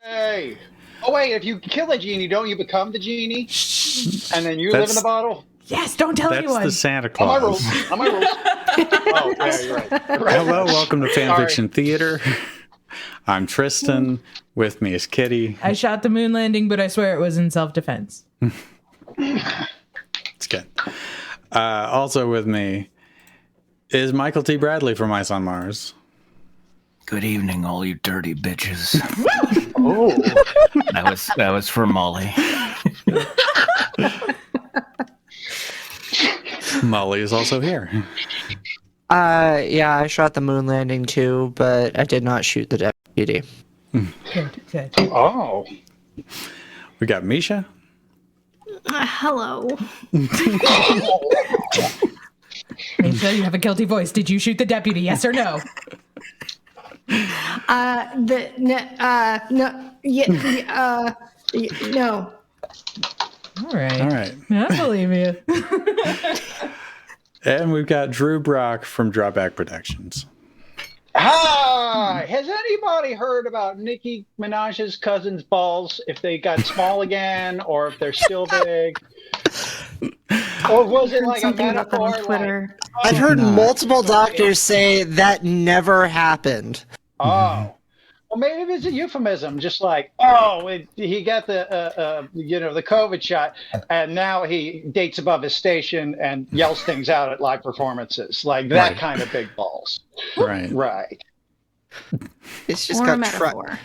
Hey. Oh, wait, if you kill a genie, don't you become the genie? And then you live in the bottle? Yes, don't tell anyone. That's the Santa Claus. On my rules. Oh, yeah, you're right. Hello, welcome to Fanfiction Theater. I'm Tristan. With me is Kitty. I shot the moon landing, but I swear it was in self-defense. It's good. Also with me is Michael T. Bradley from Ice on Mars. Good evening, all you dirty bitches. Oh. That was for Molly. Molly is also here. Yeah, I shot the moon landing too, but I did not shoot the deputy. Good. Oh. We got Misha. Hello. Misha, you have a guilty voice. Did you shoot the deputy? Yes or no? No. All right. I believe you. And we've got Drew Brock from Drawback Productions. Hi! Has anybody heard about Nicki Minaj's cousin's balls? If they got small again, or if they're still big? Or was it like a metaphor? On Twitter. I've heard multiple doctors say that never happened. Oh. Well, maybe it's a euphemism, just like, he got the the COVID shot, and now he dates above his station and yells things out at live performances, like that kind of big balls. Right. It's just Or a got metaphor.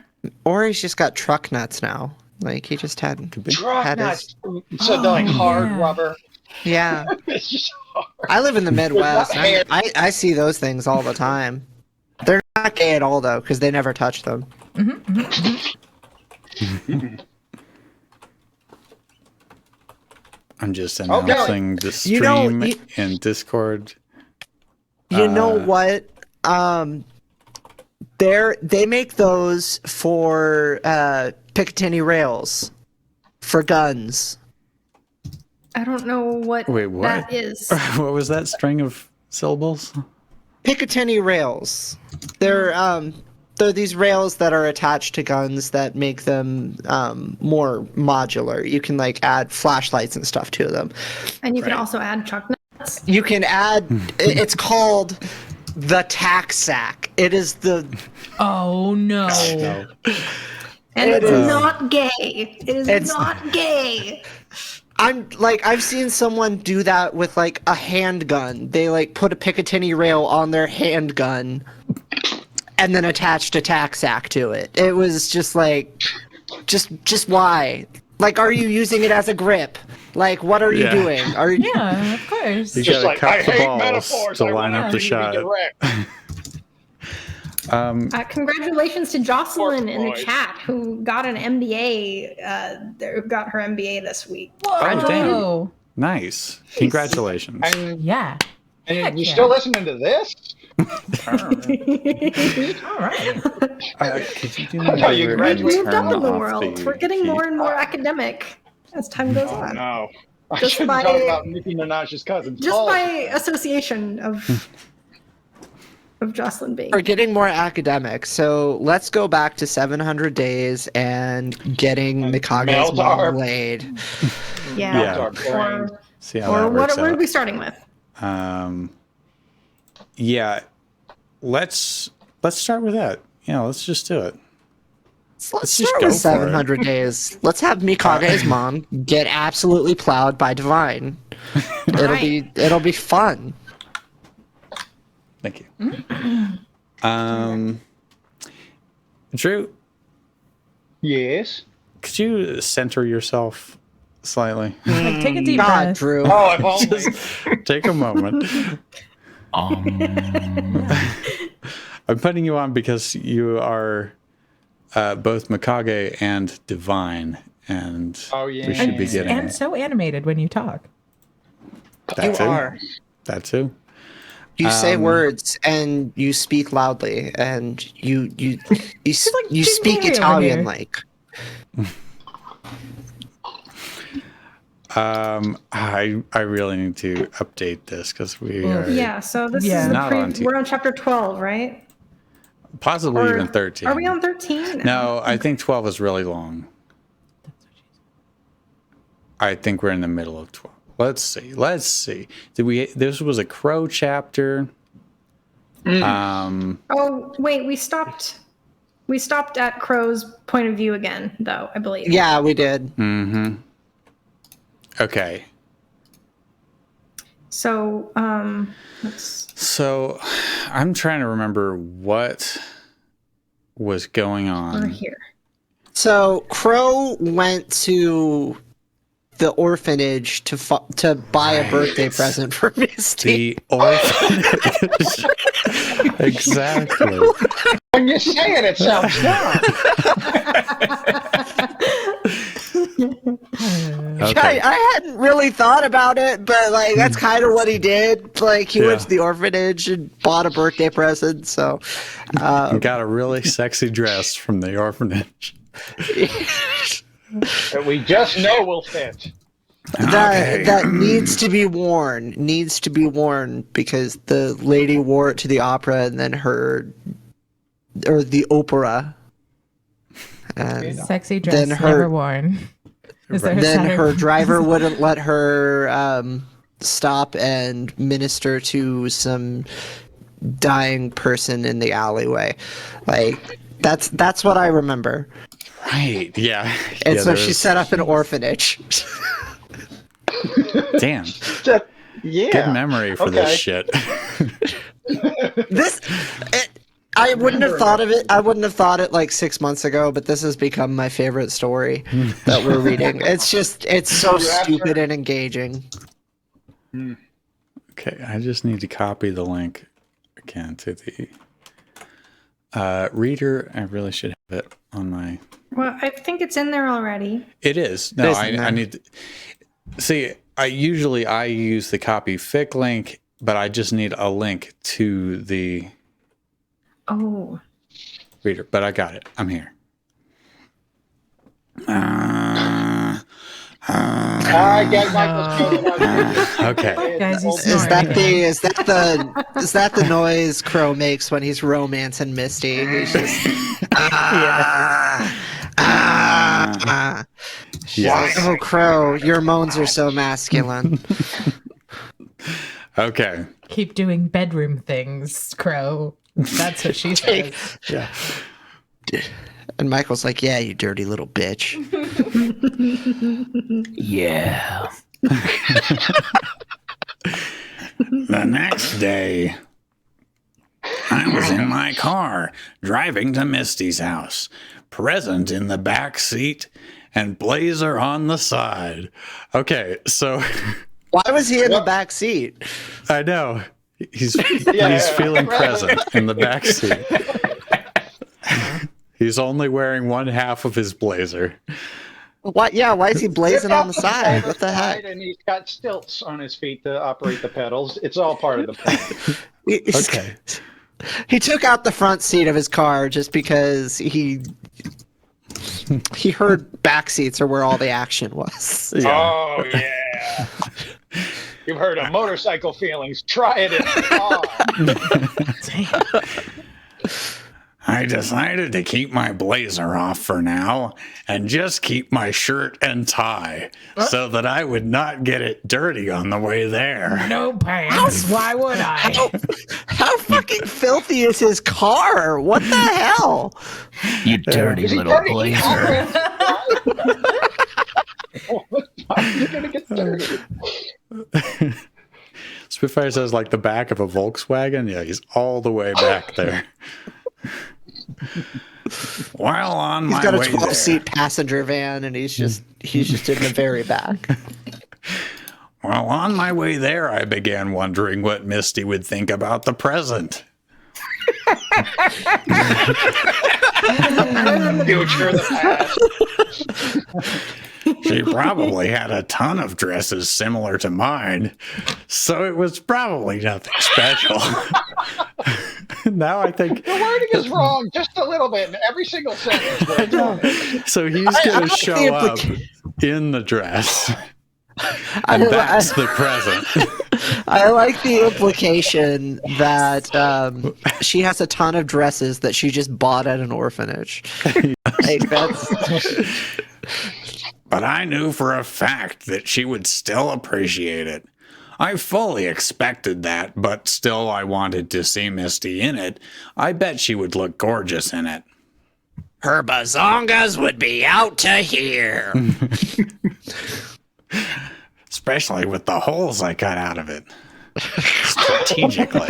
or he's just got truck nuts now. Like he just had Truck nuts. So they're like hard rubber. Yeah. It's just hard. I live in the Midwest. I see those things all the time. They're not gay at all though, because they never touch them. I'm just announcing the stream in Discord. You know what? They make those for Picatinny rails for guns. I don't know what that is. What was that string of syllables? Picatinny rails. They're these rails that are attached to guns that make them more modular. You can like add flashlights and stuff to them. And you can also add truck nuts. You can add. It's called the tack sack. It is the. Oh no. And it's not gay. It's not gay. I've seen someone do that with like a handgun. They like put a Picatinny rail on their handgun and then attached a tack sack to it. It was just like, just why? Like, are you using it as a grip? Like, what are you doing? Yeah, of course. You Just gotta like, cut I the hate balls metaphors. to I line want up the everything to be shot. Congratulations to Jocelyn in the boys. chat who got an MBA. Got her MBA this week. Oh, damn. Whoa. Nice. Congratulations. And Yeah. you still listening to this? All right. Could you do I know you me a favor and graduated. We've moved turn up in the off world. the We're getting more heat? and more academic as time goes Oh, on. no. I Just shouldn't by- talk about Nicki Minaj's cousin. Just by association of Jocelyn being. We're getting more academic. So let's go back to 700 days and getting Mikage's Meltar. mom laid. Yeah. Or, See how Or that what works are out. we starting with? Yeah, let's start with that. Yeah, let's just do it. Let's just start go with for 700 days. Let's have Mikage's mom get absolutely plowed by Divine. It'll be fun. Thank you. Drew, yes. could you center yourself slightly? Like, take a deep God, breath. Drew. Oh, if only. Just take a moment. I'm putting you on because you are both Mikage and Divine, and we should be getting And so animated when you talk. that You too. are. That too. You say words and you speak loudly and you Jim speak Carrey over Italian here. like. I really need to update this because we are Yeah, so this Yeah. is Not on we're on chapter 12, right? Possibly Or even 13. Are we on 13? No, I think 12 is really long. I think we're in the middle of 12. Let's see. This was a Crow chapter. Oh, wait, we stopped at Crow's point of view again, though, I believe. Yeah, we did. Okay. So, So I'm trying to remember what was going on. we're here. So Crow went to the orphanage to buy a birthday present for Misty. The orphanage. Exactly. When you say it, it sounds dumb. Okay. I hadn't really thought about it, but like that's kind of what he did. Like he went to the orphanage and bought a birthday present. So Got a really sexy dress from the orphanage. That we just know will fit. that needs to be worn. Needs to be worn because the lady wore it to the opera and then the opera. And Sexy dress Then never worn. Is there a then Saturday- her driver wouldn't let her stop and minister to some dying person in the alleyway. Like that's what I remember. Right. Yeah. And Yeah, so there she was- set up an orphanage. Damn. Yeah. Good memory for this shit. I wouldn't have thought of it. I wouldn't have thought it like 6 months ago, but this has become my favorite story that we're reading. It's so stupid and engaging. Okay, I just need to copy the link again to the reader. I really should have it on my. Well, I think it's in there already. It is. No, It's in there. I need to see. I use the copy fic link, but I just need a link to the Oh. reader. But I got it. I'm here. I get Michael's joke. Okay. Guys, he's Is snoring. that the noise Crow makes when he's romancing Misty? He's just Yes. oh Crow, your moans are so masculine. Okay. Keep doing bedroom things, Crow. That's what she says. Yeah. And Michael's like, yeah, you dirty little bitch. Yeah. The next day, I was in my car driving to Misty's house, present in the back seat and Blather on the side. Okay, so Why was he in the back seat? I know he's feeling present in the back seat. He's only wearing one half of his blazer. Why? Yeah, why is he blazing on the side? What the heck? And he's got stilts on his feet to operate the pedals. It's all part of the plan. Okay. He took out the front seat of his car just because he heard back seats are where all the action was. Yeah. Oh, yeah. You've heard of motorcycle feelings. Try it in the car. I decided to keep my blazer off for now and just keep my shirt and tie so that I would not get it dirty on the way there. No pants. Why would I? How fucking filthy is his car? What the hell? You dirty little blazer. You're going to get dirty. Spitfire says like the back of a Volkswagen. Yeah, he's all the way back there. While on He's my got a way 12-seat passenger van, and he's just in the very back. While on my way there, I began wondering what Misty would think about the present. Future, the past. She probably had a ton of dresses similar to mine, so it was probably nothing special. Now I think The wording is wrong just a little bit in every single sentence. so. He's I going like to show the up in the dress. And that's the present. I like the implication that she has a ton of dresses that she just bought at an orphanage. Like, that's... But I knew for a fact that she would still appreciate it. I fully expected that, but still I wanted to see Misty in it. I bet she would look gorgeous in it. Her bazongas would be out to here. Especially with the holes I cut out of it. Strategically.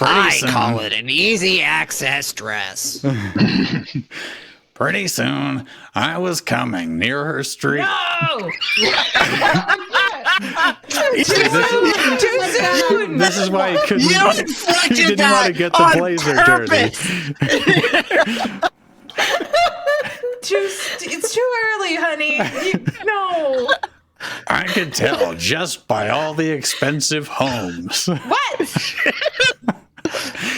I call it an easy access dress. Pretty soon, I was coming near her street. No! This is why he couldn't. You He inflicted didn't that want to get the on blazer purpose. dirty. It's too early, honey. No. I could tell just by all the expensive homes. What?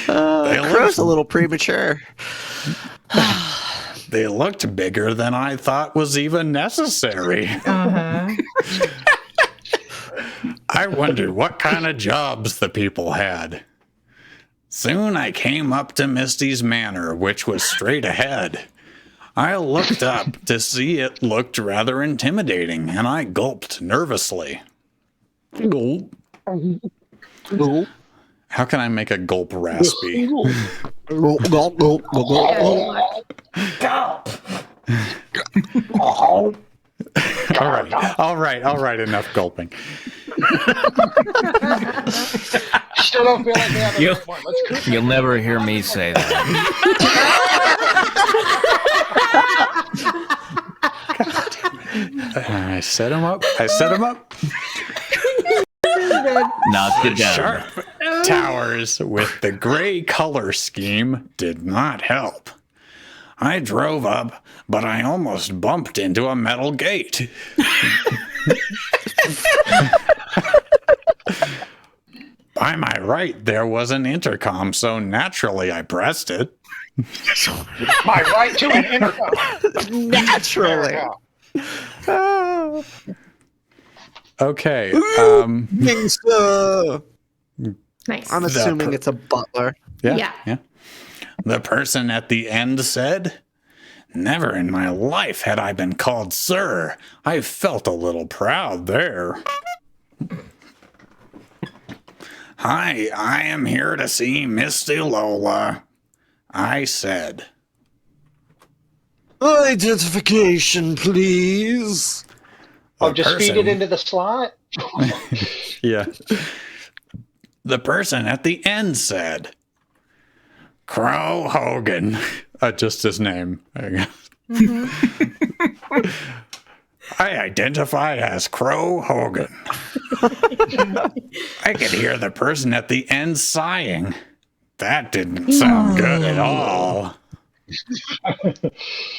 Crow's a little premature. They looked bigger than I thought was even necessary. Uh-huh. I wondered what kind of jobs the people had. Soon I came up to Misty's manor, which was straight ahead. I looked up to see it looked rather intimidating, and I gulped nervously. Gulp. How can I make a gulp raspy? All right, enough gulping. Still don't feel like they have a point. Let's go. You'll never hear me say that. I set him up. Knocked it down. Sharp towers with the gray color scheme did not help. I drove up, but I almost bumped into a metal gate. By my right, there was an intercom, so naturally I pressed it. My right to an intercom. Naturally. Okay. Nice. I'm assuming it's a butler. Yeah. The person at the end said, "Never in my life had I been called sir. I felt a little proud there." "Hi, I am here to see Misty Lola," I said. Identification, please. Oh, just feed it into the slot? Yeah. The person at the end said, "Crow Hogan." Just his name, I guess. Mm-hmm. "I identify as Crow Hogan." I could hear the person at the end sighing. That didn't sound good at all.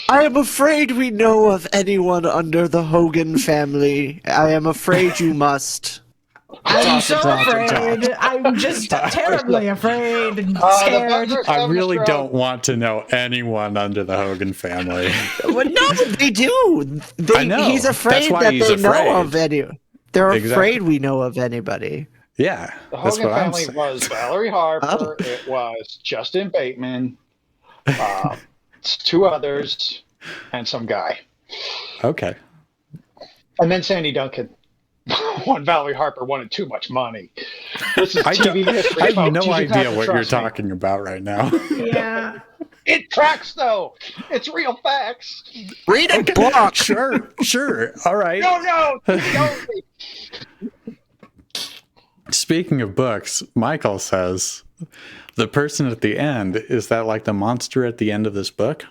I am afraid we know of anyone under the Hogan family. I am afraid you must. I'm so afraid. I'm just terribly afraid and scared. I really don't want to know anyone under the Hogan family. Well, no, they do. I know. He's afraid That's why that he's they afraid. know of any. They're Exactly. afraid we know of anybody. Yeah, The that's Hogan what I'm family saying. was Valerie Harper. Oh. It was Justin Bateman, two others, and some guy. Okay. And then Sandy Duncan. When Valerie Harper wanted too much money. This is I TV history. I have folks. no You just have idea to what you're trust me. talking about right now. Yeah. It tracks, though. It's real facts. Read a book. Sure. All right. No. Don't be. Speaking of books, Michael says, the person at the end, is that like the monster at the end of this book?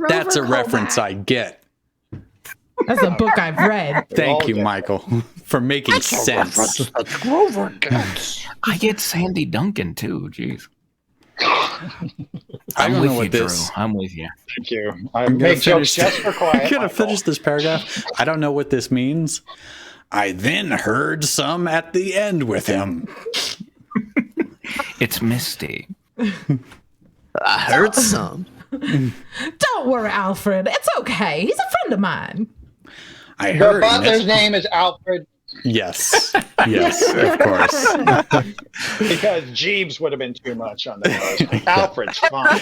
That's a reference I get. That's a book I've read. Thank you, get it. Michael, for making sense. I get Sandy Duncan too. Jeez. I I'm don't with know you, what this. Drew. I'm with you. Thank you. I I'm gonna make jokes finish- just for quiet. I'm gonna Michael. finish this paragraph. I don't know what this means. I then heard some at the end with him. It's Misty. I heard some. Don't worry, Alfred. It's okay. He's a friend of mine. I The heard butler's name is Alfred Yes. Yes, of course. because Jeeves would have been too much on the nose. Alfred's fine.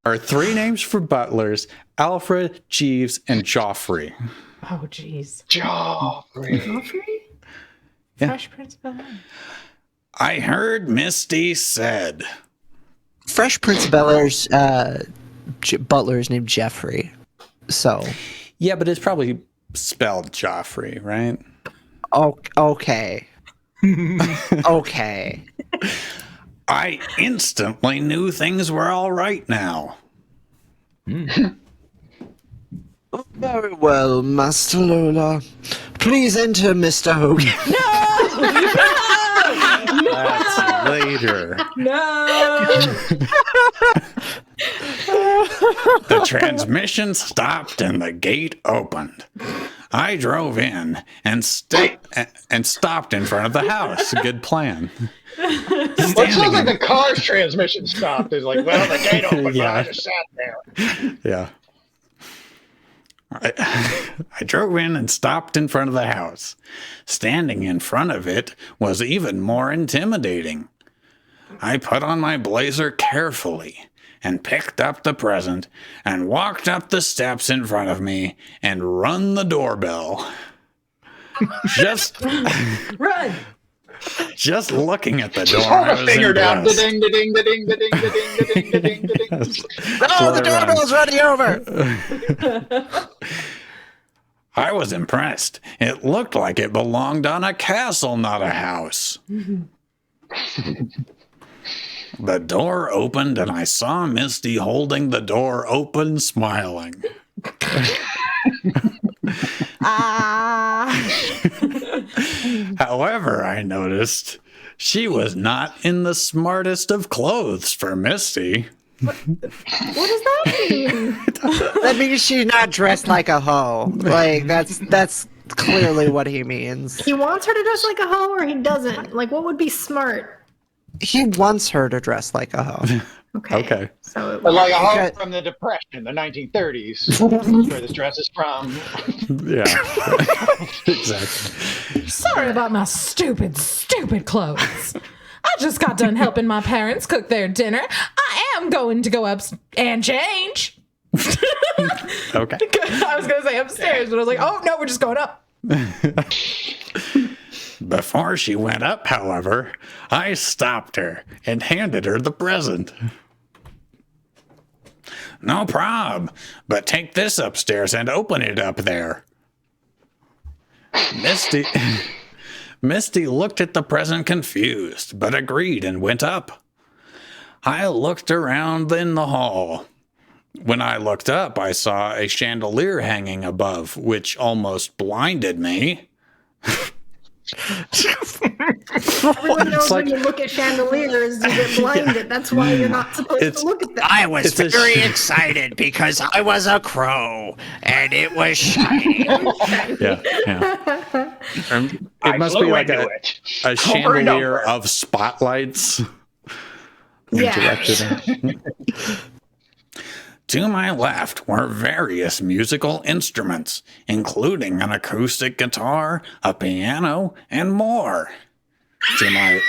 There are 3 names for butlers: Alfred, Jeeves, and Joffrey. Oh, jeez. Joffrey. Yeah. Fresh Prince of Bel-Air. I heard Misty said. Fresh Prince of Bel-Air's butler is named Jeffrey. So. Yeah, but it's probably spelled Joffrey, right? Oh, okay. Okay. I instantly knew things were all right now. Very well, Master Lola. Please enter, Mr. Hogan. That's later. No. The transmission stopped and the gate opened. I drove in and stopped in front of the house. Good plan. Well, it sounds like the car's transmission stopped. It's like, well, the gate opened, Yeah. but I just sat there. Yeah. I drove in and stopped in front of the house. Standing in front of it was even more intimidating. I put on my blazer carefully and picked up the present and walked up the steps in front of me and rung the doorbell. Just looking at the door, Hold I a was finger down. impressed. Da-ding, da-ding, da-ding, da-ding, da-ding, da-ding, da-ding, da-ding. Oh, the doorbell's running over. I was impressed. It looked like it belonged on a castle, not a house. The door opened and I saw Misty holding the door open, smiling. However, I noticed she was not in the smartest of clothes for Misty. What does that mean? That means she's not dressed like a hoe. Like, that's clearly what he means. He wants her to dress like a hoe, or he doesn't? Like, what would be smart? He wants her to dress like a hoe. Okay. So But like a hoe Okay. from the Depression, the 1930s, where this dress is from. Yeah. Exactly. Sorry about my stupid clothes. I just got done helping my parents cook their dinner. I am going to go up and change. Okay. I was going to say upstairs, but I was like, oh, no, we're just going up. Before she went up, however, I stopped her and handed her the present. No prob, but take this upstairs and open it up there. Misty looked at the present confused, but agreed and went up. I looked around in the hall. When I looked up, I saw a chandelier hanging above, which almost blinded me. everyone knows like- when you look at chandeliers, you get blinded. That's why you're not supposed It's- to look at them. I was It's a very sh- excited because I was a crow and it was shiny. Yeah. It must be flew like into a it. chandelier of spotlights. Yeah. Directed. To my left were various musical instruments, including an acoustic guitar, a piano, and more. To my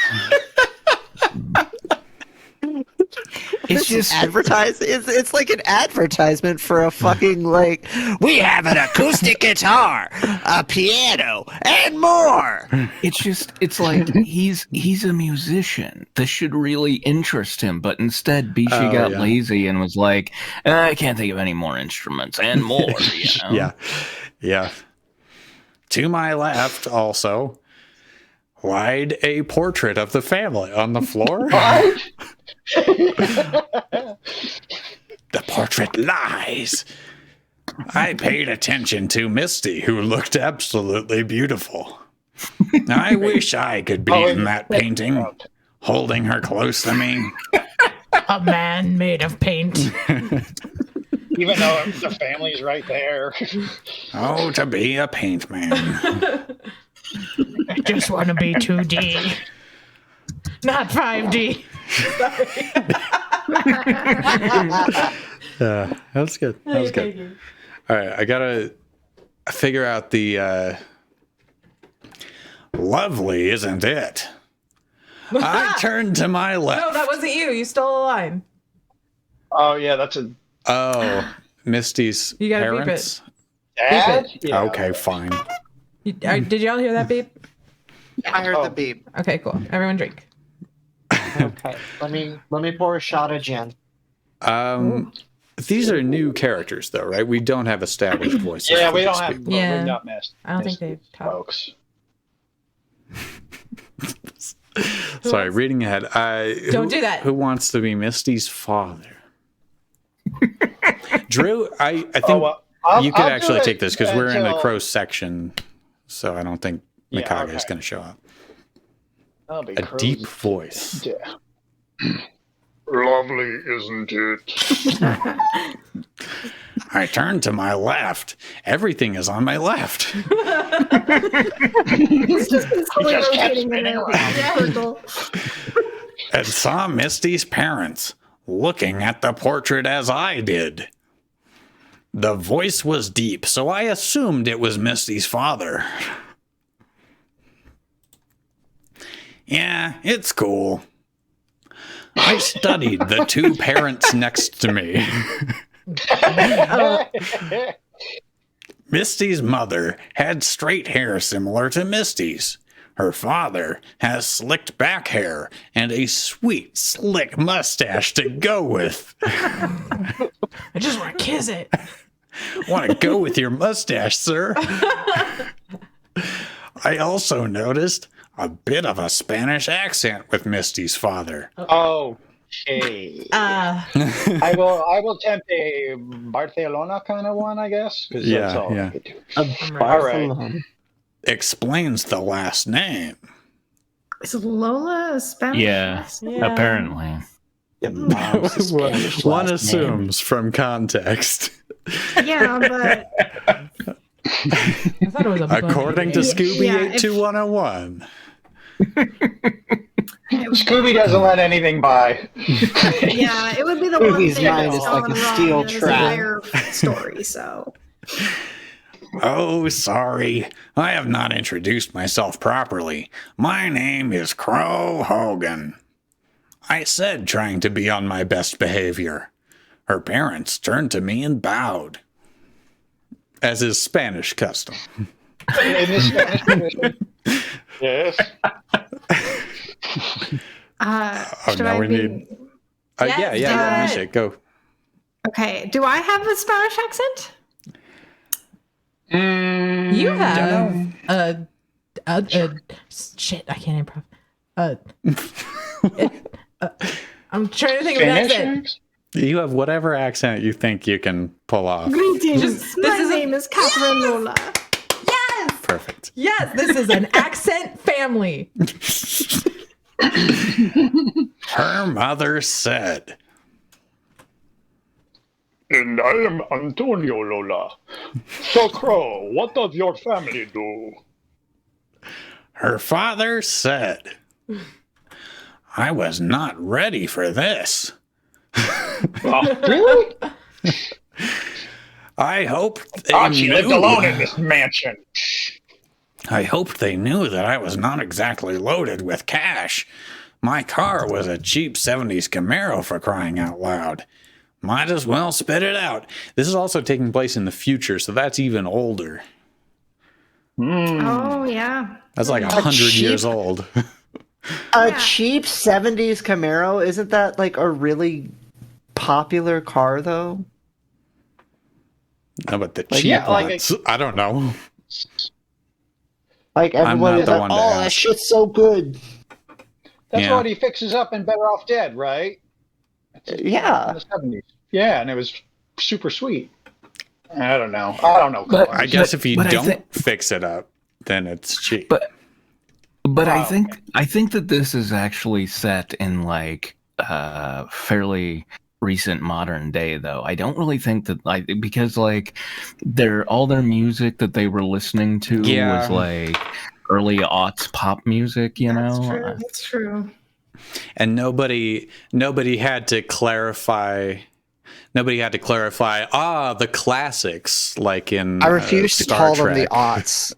It's just It's like an advertisement for a fucking, like, we have an acoustic guitar, a piano, and more. it's like he's a musician. This should really interest him, but instead Bishi got yeah. lazy and was like, I can't think of any more instruments and more, you know? yeah. To my left also lied a portrait of the family on the floor. The portrait lies. I paid attention to Misty, who looked absolutely beautiful. I wish I could be in that painting, holding her close to me. A man made of paint. Even though the family's right there. Oh, to be a paint man. I just want to be 2D. Not 5D. Yeah, that was good. That was good. All right, I gotta figure out the lovely, isn't it? I turned to my left. No, that wasn't you. You stole a line. Oh yeah, that's a Oh, Misty's You gotta beep parents. dad. Yeah. Okay, fine. Did y'all hear that beep? I heard the beep. Okay, cool. Everyone drink. Okay, let me pour a shot of gin. These are new characters, though, right? We don't have established voices. Yeah, for we don't these have. people. Yeah. We're not missed. I don't think they've talked. folks. Sorry, reading ahead. Don't do that. Who wants to be Misty's father? Drew, I think you could I'll actually do it take this because we're in the until- crow section, so I don't think Mikage is going to show up. That'll be A Crow's- deep voice. Yeah. Lovely, isn't it? I turned to my left. Everything is on my left. He's just been slowly just kept rotating in spinning a around. circle. And saw Misty's parents looking at the portrait as I did. The voice was deep, so I assumed it was Misty's father. Yeah, it's cool. I studied the two parents next to me. Misty's mother had straight hair similar to Misty's. Her father has slicked back hair and a sweet, slick mustache to go with. I just want to kiss it. Want to go with your mustache, sir? I also noticed a bit of a Spanish accent with Misty's father. Okay. I will attempt a Barcelona kind of one, I guess. 'Cause Yeah, that's all I yeah. could do. All right. Explains the last name. Is Lola a Spanish? Yeah, Yeah. apparently. One assumes from context. Yeah, but I thought it was a bunny. According to Scooby Yeah, if- 82101. Scooby doesn't let anything by. yeah, it would be the one Scooby's thing mind that's is like gone a wrong steel in this trap. entire story. So Oh, sorry. I have not introduced myself properly. My name is Crow Hogan. I said trying to be on my best behavior. Her parents turned to me and bowed. As is Spanish custom. In this Spanish tradition. Yes. should now I we be... need- Yes, yeah, do finish it. it. Go. Okay, do I have a Spanish accent? You have shit. I can't improv. I'm trying to think of an accent. Spanish? You have whatever accent you think you can pull off. Greetings. My is a- name is Catherine Lola. Yes, Perfect. yes. This is an accent family. Her mother said, And I am Antonio Lola. So, Crow, what does your family do? her father said, I was not ready for this. Really? I hoped they Archie lived knew. alone in this mansion. I hoped they knew that I was not exactly loaded with cash. My car was a cheap 70s Camaro, for crying out loud. Might as well spit it out. This is also taking place in the future, so that's even older. Oh yeah. That's like 100 cheap- years old. A Yeah. cheap 70s Camaro, isn't that like a really popular car though? No, but the cheap yeah, like ones, I don't know. Like I'm everyone not is the like, one to oh, that ask." shit's so good. That's Yeah. what he fixes up in Better Off Dead, right? In Yeah. the 70s. Yeah, and it was super sweet. I don't know. I don't know. But- I guess if you but I don't think- fix it up, then it's cheap. But I Wow. think that this is actually set in like fairly recent modern day though. I don't really think that because like all their music that they were listening to Yeah. was like early aughts pop music, you know. That's true. That's true. And nobody had to clarify. Nobody had to clarify. The classics, like in I refuse to Star call Trek. them the aughts.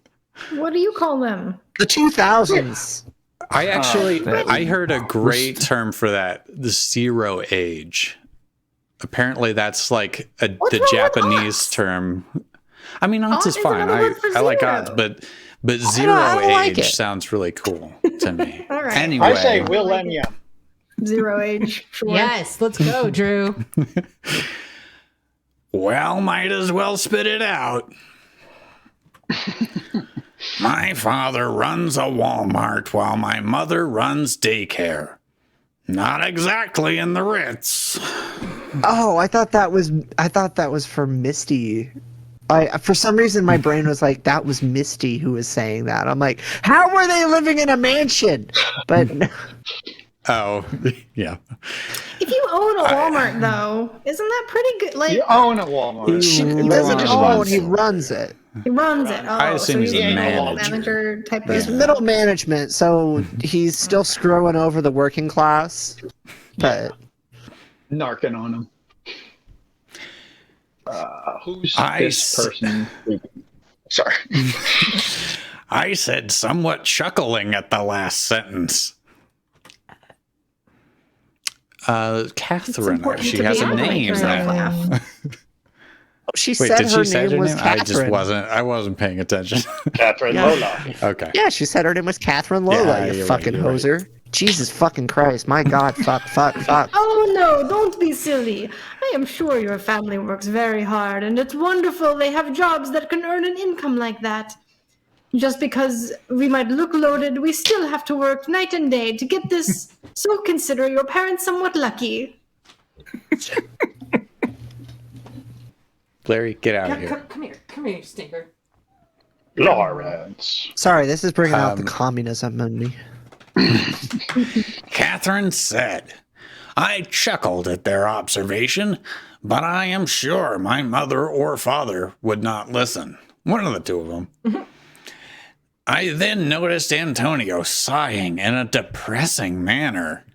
What do you call them? The 2000s. I actually I heard a great term for that: the zero age. Apparently, that's like the wrong with Japanese aughts? term. I mean, aughts is is fine. another word for I like zero. aughts, but zero I don't like age it. sounds really cool to me. All right. Anyway, I say millennium. Zero age. Sure. Yes, let's go, Drew. well, might as well spit it out. My father runs a Walmart while my mother runs daycare. Not exactly in the Ritz. Oh, I thought that was for Misty. For some reason my brain was like, that was Misty who was saying that. I'm like, how were they living in a mansion? But Oh, yeah. If you own a Walmart, though, isn't that pretty good? Like, You own a Walmart. he doesn't own, he runs it. he runs it. Oh, I assume so he's he's a a manager. manager type He's of. middle management, so he's still screwing over the working class. But Narking on them. Who's I this person? Sorry. I said somewhat chuckling at the last sentence. Catherine. important She to has be a able to make name. yourself now. laugh. she Wait, said did her she say name her was name? I Catherine. wasn't paying attention. Catherine Yeah. Lola. Okay. Yeah, she said her name was Catherine Lola, Yeah, you you're right, fucking you're right. hoser. Jesus fucking Christ. My God, fuck. Oh no, don't be silly. I am sure your family works very hard, and it's wonderful they have jobs that can earn an income like that. Just because we might look loaded, we still have to work night and day to get this, so consider your parents somewhat lucky. Larry, get out of here. Come here, you stinker. Lawrence. Sorry, this is bringing out the communism in me. Catherine said, I chuckled at their observation, but I am sure my mother or father would not listen. One of the two of them. I then noticed Antonio sighing in a depressing manner.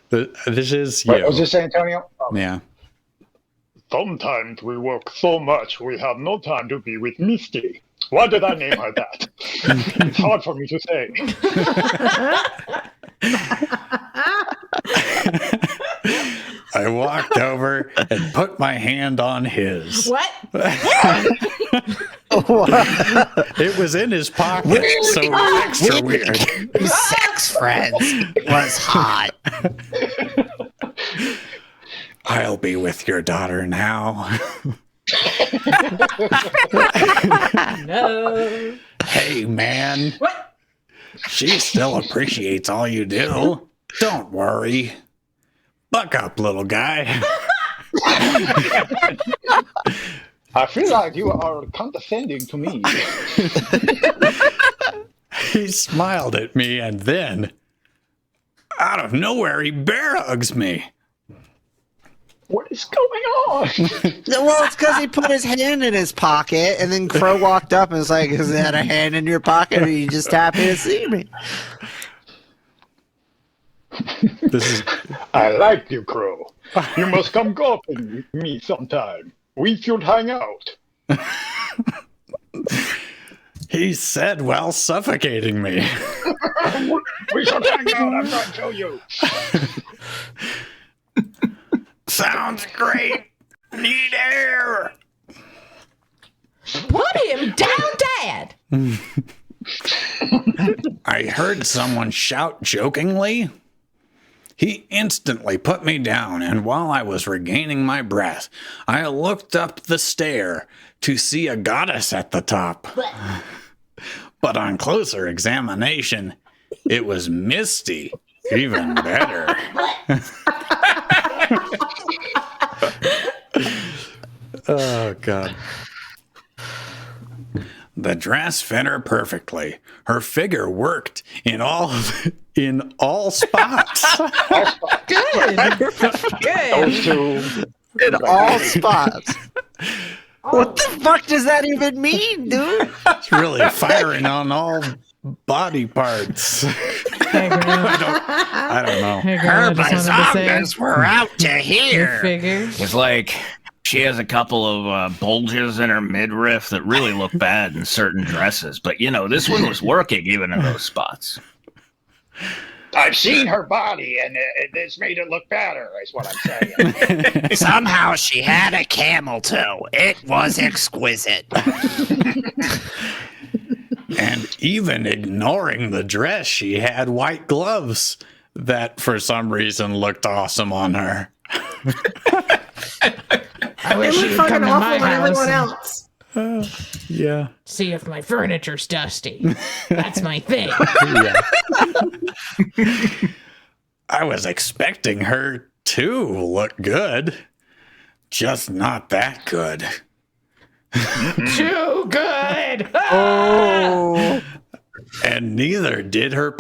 This is you. Wait, was this Antonio? Oh, Yeah. Sometimes we work so much we have no time to be with Misty. Why did I name her that? It's hard for me to say. I walked over and put my hand on his. What? It was in his pocket, so extra weird. Sex friends was hot. I'll be with your daughter now. No. Hey, man. What? She still appreciates all you do. Don't worry. Buck up, little guy. I feel like you are condescending to me. He smiled at me, and then, out of nowhere, he bear hugs me. What is going on? Well, it's because he put his hand in his pocket, and then Crow walked up and was like, is that a hand in your pocket, or are you just happy to see me? This is I like you, Crow. You must come golfing with me sometime. We should hang out. he said while suffocating me. We should hang out. I'm going to show you. Sounds great. Need air. Put him down, Dad. I heard someone shout jokingly. He instantly put me down, and while I was regaining my breath, I looked up the stair to see a goddess at the top. But on closer examination, it was Misty. Even better. Oh, God. The dress fit her perfectly. Her figure worked in all spots. Good. Good. Those two. In all spots. What the fuck does that even mean, dude? It's really firing on all body parts. Hey, girl. I don't know. Hey, girl, I just wanted to say, we're out to you here. figure. It's like she has a couple of bulges in her midriff that really look bad in certain dresses, but this one was working even in those spots. I've seen her body, and it's made it look better, is what I'm saying. Somehow she had a camel toe. It was exquisite. And even ignoring the dress, she had white gloves that for some reason looked awesome on her. I It wish looked you'd fucking come to awful my on everyone house and else. Yeah. see if my furniture's dusty. That's my thing. Yeah. I was expecting her to look good, just not that good. Too good. Oh. And neither did her.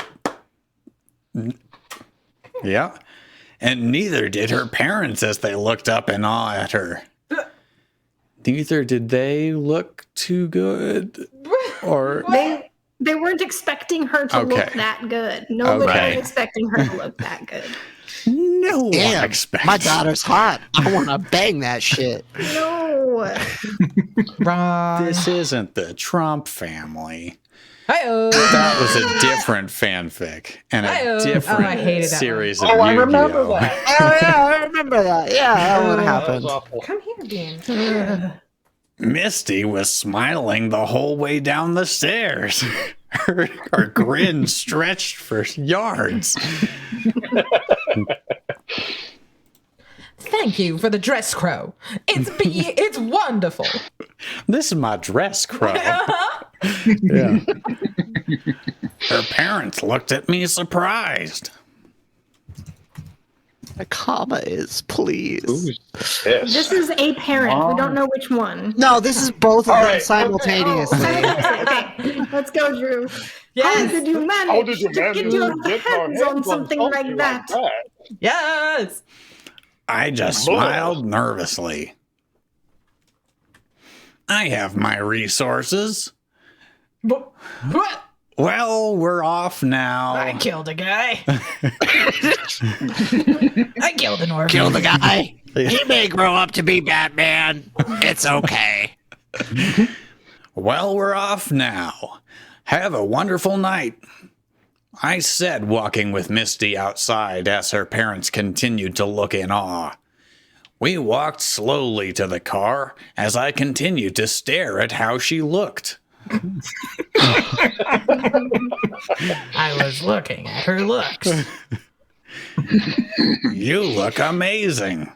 Yeah. And neither did her parents as they looked up in awe at her. Neither did they look too good. Or They weren't expecting her to look Okay. that good. Nobody Okay. was expecting her to look that good. no one Damn, expects. my daughter's hot. I want to bang that shit. No. Wrong. This isn't the Trump family. Hi-oh. That was a different fanfic and a Hi-oh. different Oh, I hated that series of Oh, I Yu-Gi-Oh. remember that. Oh, yeah, I remember that. Yeah, that would That was happen. awful. Come here, Bean. Misty was smiling the whole way down the stairs. Her grin stretched for yards. Thank you for the dress, Crow. It's wonderful. This is my dress, Crow. Yeah. Her parents looked at me surprised. A comma is, please. Yes. This is a parent. We don't know which one. No, this is both of All them right, simultaneously. Okay, let's go, Drew. Yes. How did you manage How did you to manage get your to get our hands on hands something like that? Yes. I just smiled nervously. I have my resources. What? Well, we're off now. I killed a guy. I killed an orphan. Kill the guy. He may grow up to be Batman. It's okay. Well, we're off now. Have a wonderful night. I said, walking with Misty outside as her parents continued to look in awe. We walked slowly to the car as I continued to stare at how she looked. I was looking at her looks. You look amazing.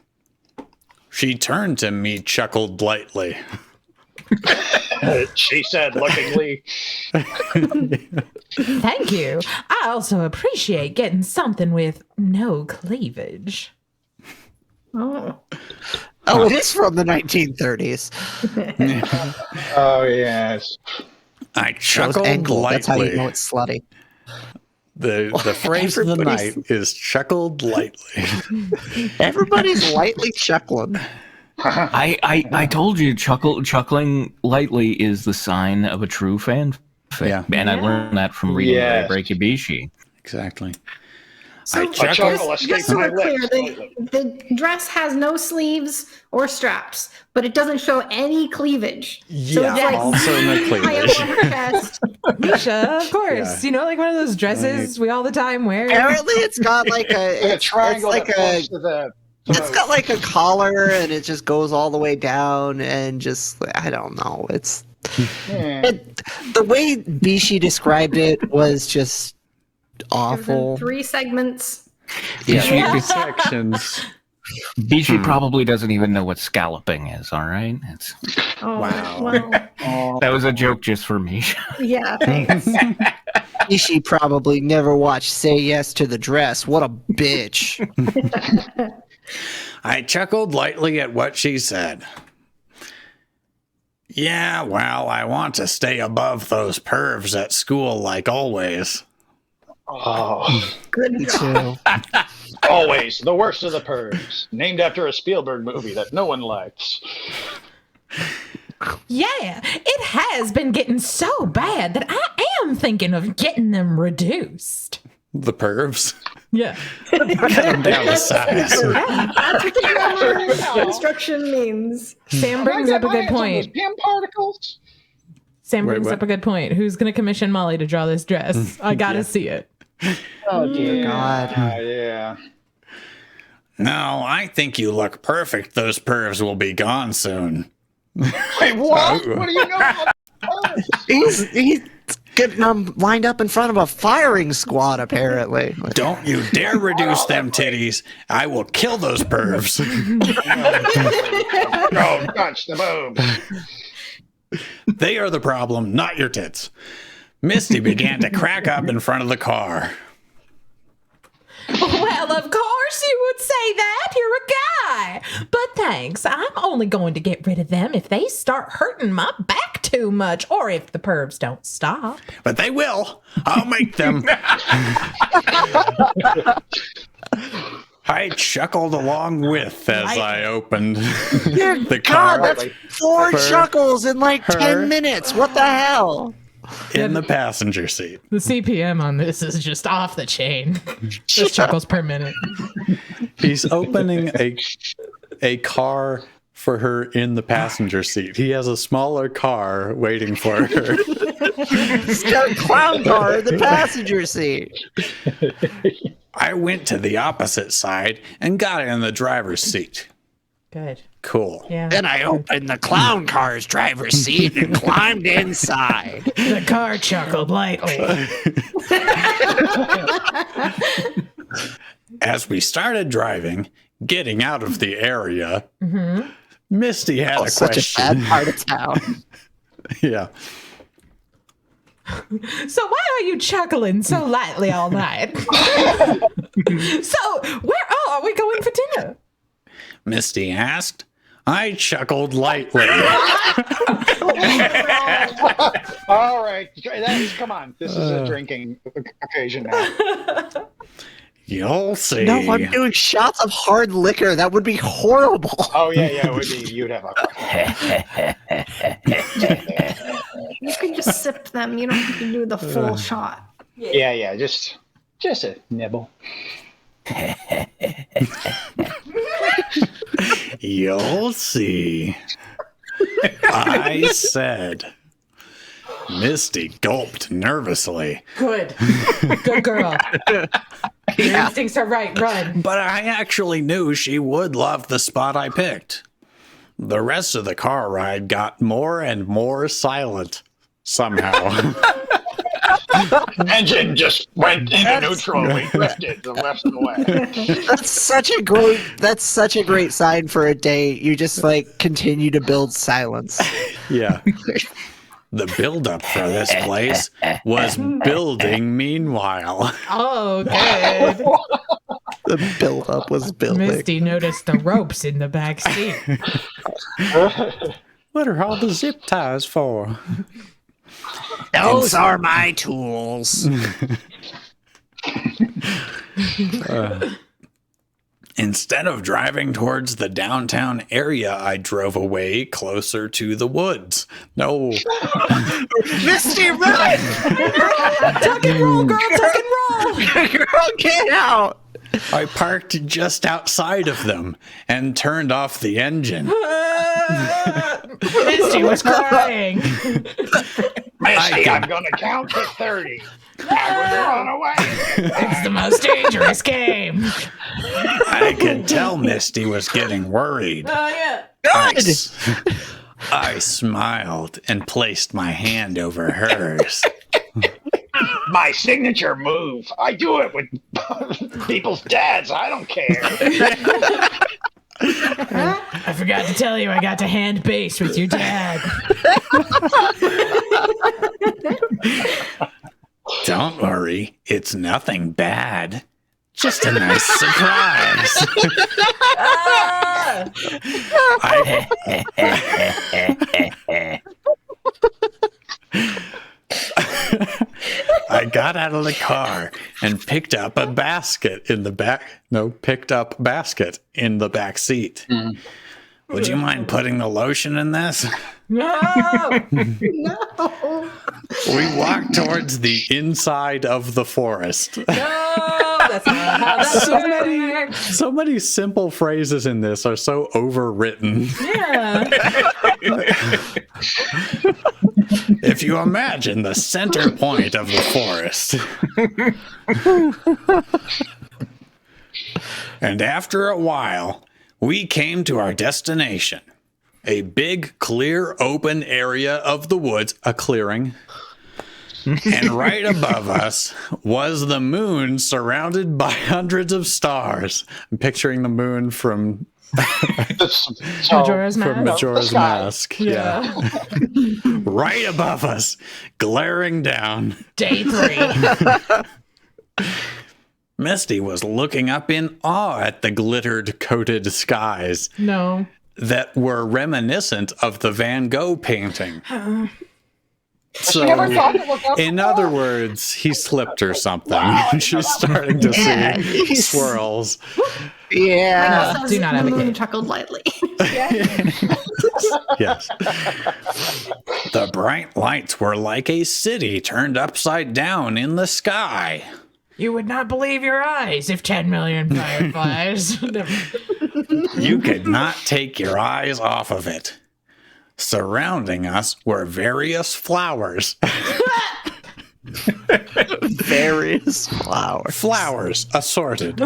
She turned to me, chuckled lightly. She said, lookingly. Thank you. I also appreciate getting something with no cleavage. Oh. Oh, it is from the 1930s. Oh, yes. I That was chuckled ankle. That's how you lightly. know it's slutty. The phrase of the Everybody's- night is chuckled lightly. Everybody's lightly chuckling. I told you chuckling lightly is the sign of a true fan. Yeah. And I learned that from reading Yes. VeryBreakyBishi. Exactly. So I chuckle chuckled. escaped just so my we're clear, lips. the dress has no sleeves or straps, but it doesn't show any cleavage. So Yeah, it's like also no I am cleavage. on her chest. Misha, of course. Yeah. You know, like one of those dresses we all the time wear. Apparently, it's got like A triangle It's like that points to the. It's got like a collar, and it just goes all the way down, and just I don't know. It's Yeah. the way Bishi described it was just awful. 3 segments. Yeah. Sections. Bishi probably doesn't even know what scalloping is, all right? Oh, Wow. well, That was a joke just for me. yeah, thanks. Bishi probably never watched Say Yes to the Dress. What a bitch. I chuckled lightly at what she said. Yeah, well, I want to stay above those pervs at school like always. Oh, Good job. always the worst of the pervs. Named after a Spielberg movie that no one likes. Yeah, it has been getting so bad that I am thinking of getting them reduced. The pervs. Yeah. Cut them down to size. That's what the grammar instruction means. Sam brings up a good point. PM particles. Sam Wait, brings what? up a good point. Who's going to commission Molly to draw this dress? I got to see it. Oh dear God. yeah. No, I think you look perfect. Those pervs will be gone soon. Wait, what? What do you know about pervs? He's getting them lined up in front of a firing squad, apparently. Don't you dare reduce them titties. I will kill those pervs. Don't touch the boob. They are the problem, not your tits. Misty began to crack up in front of the car. Well, of course you would say that. You're a guy. But thanks. I'm only going to get rid of them if they start hurting my back too much or if the pervs don't stop. But they will. I'll make them. I chuckled along with as I opened the car God, that's 4 chuckles in like 10 minutes. What the hell? in the passenger seat. The CPM on this is just off the chain. Just chuckles per minute. He's opening a car for her in the passenger seat. He has a smaller car waiting for her. He's got a clown car in the passenger seat. I went to the opposite side and got in the driver's seat. Good. Cool. Yeah. Then I opened the clown car's driver's seat and climbed inside. The car chuckled lightly. As we started driving, getting out of the area, Misty had a Such question. a bad part of town. Yeah. So why are you chuckling so lightly all night? So where are we going for dinner? Misty asked. I chuckled lightly. All right, come on. This is a drinking occasion now. You'll see. No, I'm doing shots of hard liquor. That would be horrible. Oh yeah, it would be. You'd have a. You can just sip them. You don't have to do the full shot. Yeah, just a nibble. You'll see. I said. Misty gulped nervously. Good. Good girl. Your instincts are right. Run. But I actually knew she would love the spot I picked. The rest of the car ride got more and more silent somehow. Engine just went into neutral. We drifted the rest of the way. That's such a great sign for a date. You just like continue to build silence. Yeah. The buildup for this place was building meanwhile. Oh, good. The buildup was building. Misty noticed the ropes in the back seat. What are all the zip ties for? Those are my tools. Instead of driving towards the downtown area, I drove away closer to the woods. No. Misty, run! Tuck and roll, girl. Tuck and roll. Girl, get out! I parked just outside of them and turned off the engine. Misty was crying. Misty, I'm going to count to 30. I would run away. It's the most dangerous game. I could tell Misty was getting worried. Oh, yeah. I smiled and placed my hand over hers. My signature move. I do it with people's dads. I don't care. I forgot to tell you I got to hand base with your dad. Don't worry, it's nothing bad. Just a nice surprise. I got out of the car and picked up basket in the back seat. Would you mind putting the lotion in this? No. No. We walk towards the inside of the forest. No, that's not how that works. So many simple phrases in this are so overwritten. Yeah. If you imagine the center point of the forest. And after a while, we came to our destination. A big, clear, open area of the woods, a clearing. And right above us was the moon surrounded by hundreds of stars. I'm picturing the moon from Majora's from Mask. Majora's sky. Mask. Yeah. Right above us, glaring down. Day 3. Misty was looking up in awe at the glittered coated skies No. that were reminiscent of the Van Gogh painting. She never thought to look up In for other that? words, he slipped her something. She's starting to see swirls. Yeah. Do not the advocate. moon chuckled lightly. Yes. The bright lights were like a city turned upside down in the sky. You would not believe your eyes if 10 million fireflies. You could not take your eyes off of it. Surrounding us were various flowers. Various flowers. Flowers assorted.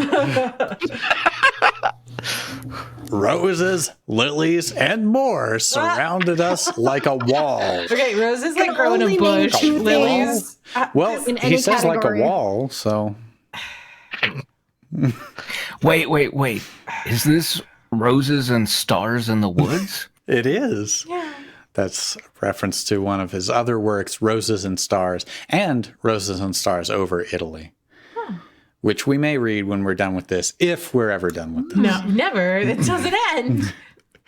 Roses, lilies, and more surrounded us like a wall. Okay, Roses like grow in a only name bush. 2 Lilies. Well, In he any says category. like a wall, so Wait. Is this Roses and Stars in the Woods? it is. Yeah. That's a reference to one of his other works, Roses and Stars, and Roses and Stars over Italy, which we may read when we're done with this, if we're ever done with this. No, never. It doesn't end.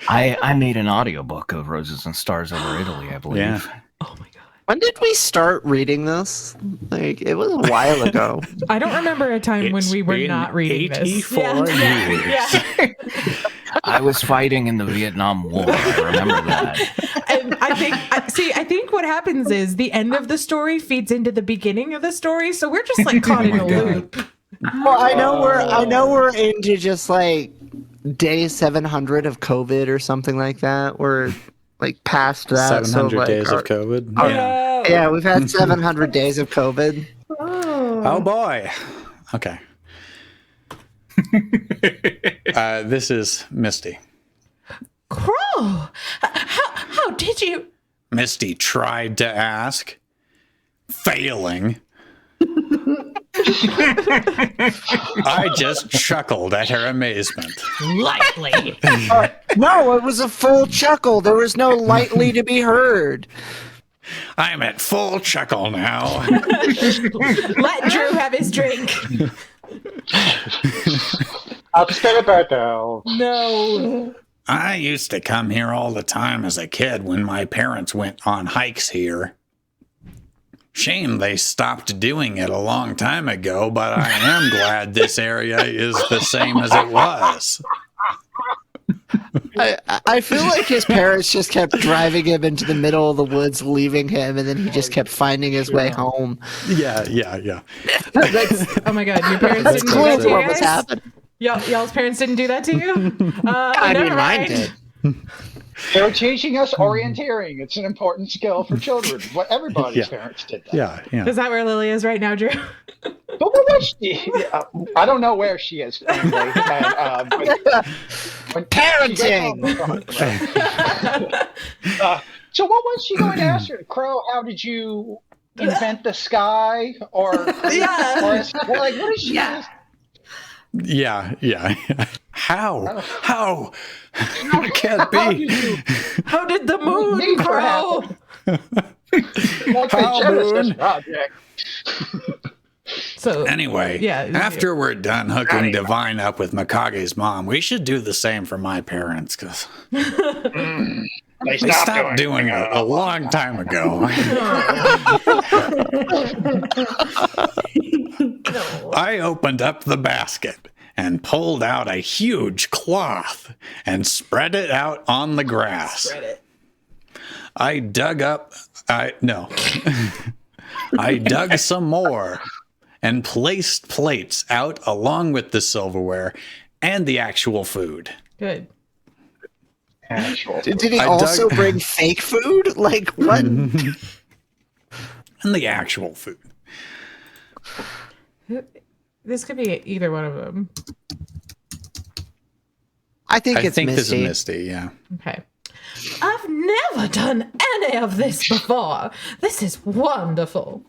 I made an audiobook of Roses and Stars over Italy, I believe. Yeah. Oh my god. When did we start reading this? Like, it was a while ago. I don't remember a time when It's we were been not reading 84 this. years. Yeah. I was fighting in the Vietnam War. I remember that. And I think what happens is the end of the story feeds into the beginning of the story, so we're just like caught in a loop. Well, I know we're into just like day 700 of COVID or something like that. We're like past that. 700 like, days of COVID. Yeah. Yeah, we've had 700 days of COVID. Oh boy. Okay. This is Misty. Crow, how did you? Misty tried to ask, failing. I just chuckled at her amazement. Lightly. No, it was a full chuckle. There was no lightly to be heard. I'm at full chuckle now. Let Drew have his drink. Upstairs about though. No. I used to come here all the time as a kid when my parents went on hikes here. Shame they stopped doing it a long time ago, but I am glad this area is the same as it was. I feel like his parents just kept driving him into the middle of the woods, leaving him, and then he just kept finding his way home. Yeah. That's Oh my god, your parents didn't do that clearly to you what was guys? happening. Y'all's parents didn't do that to you? I never mean, mine mind. did. They're teaching us orienteering. It's an important skill for children. What everybody's Yeah. parents did that. Yeah. Is that where Lily is right now, Drew? But what was she? I don't know where she is. Anyway, and, when Parenting! So what was she going to ask her? Crow, how did you invent the sky? Or Yeah. or like, what is she? Yeah. Yeah. How? It can't be. How did the moon Nature grow? Like How, the Genesis Moon? Project. So Anyway, Yeah. after we're done hooking Divine up with Mikage's mom, we should do the same for my parents, because They they stopped doing it a long time ago. I opened up the basket, and and pulled out a huge cloth and spread it out on the grass. Spread it. I dug some more and placed plates out along with the silverware and the actual food. Good. Did he also bring fake food? Like, what? And the actual food. This could be either one of them. I think I it's think Misty. this is Misty, yeah. Okay. I've never done any of this before. This is wonderful.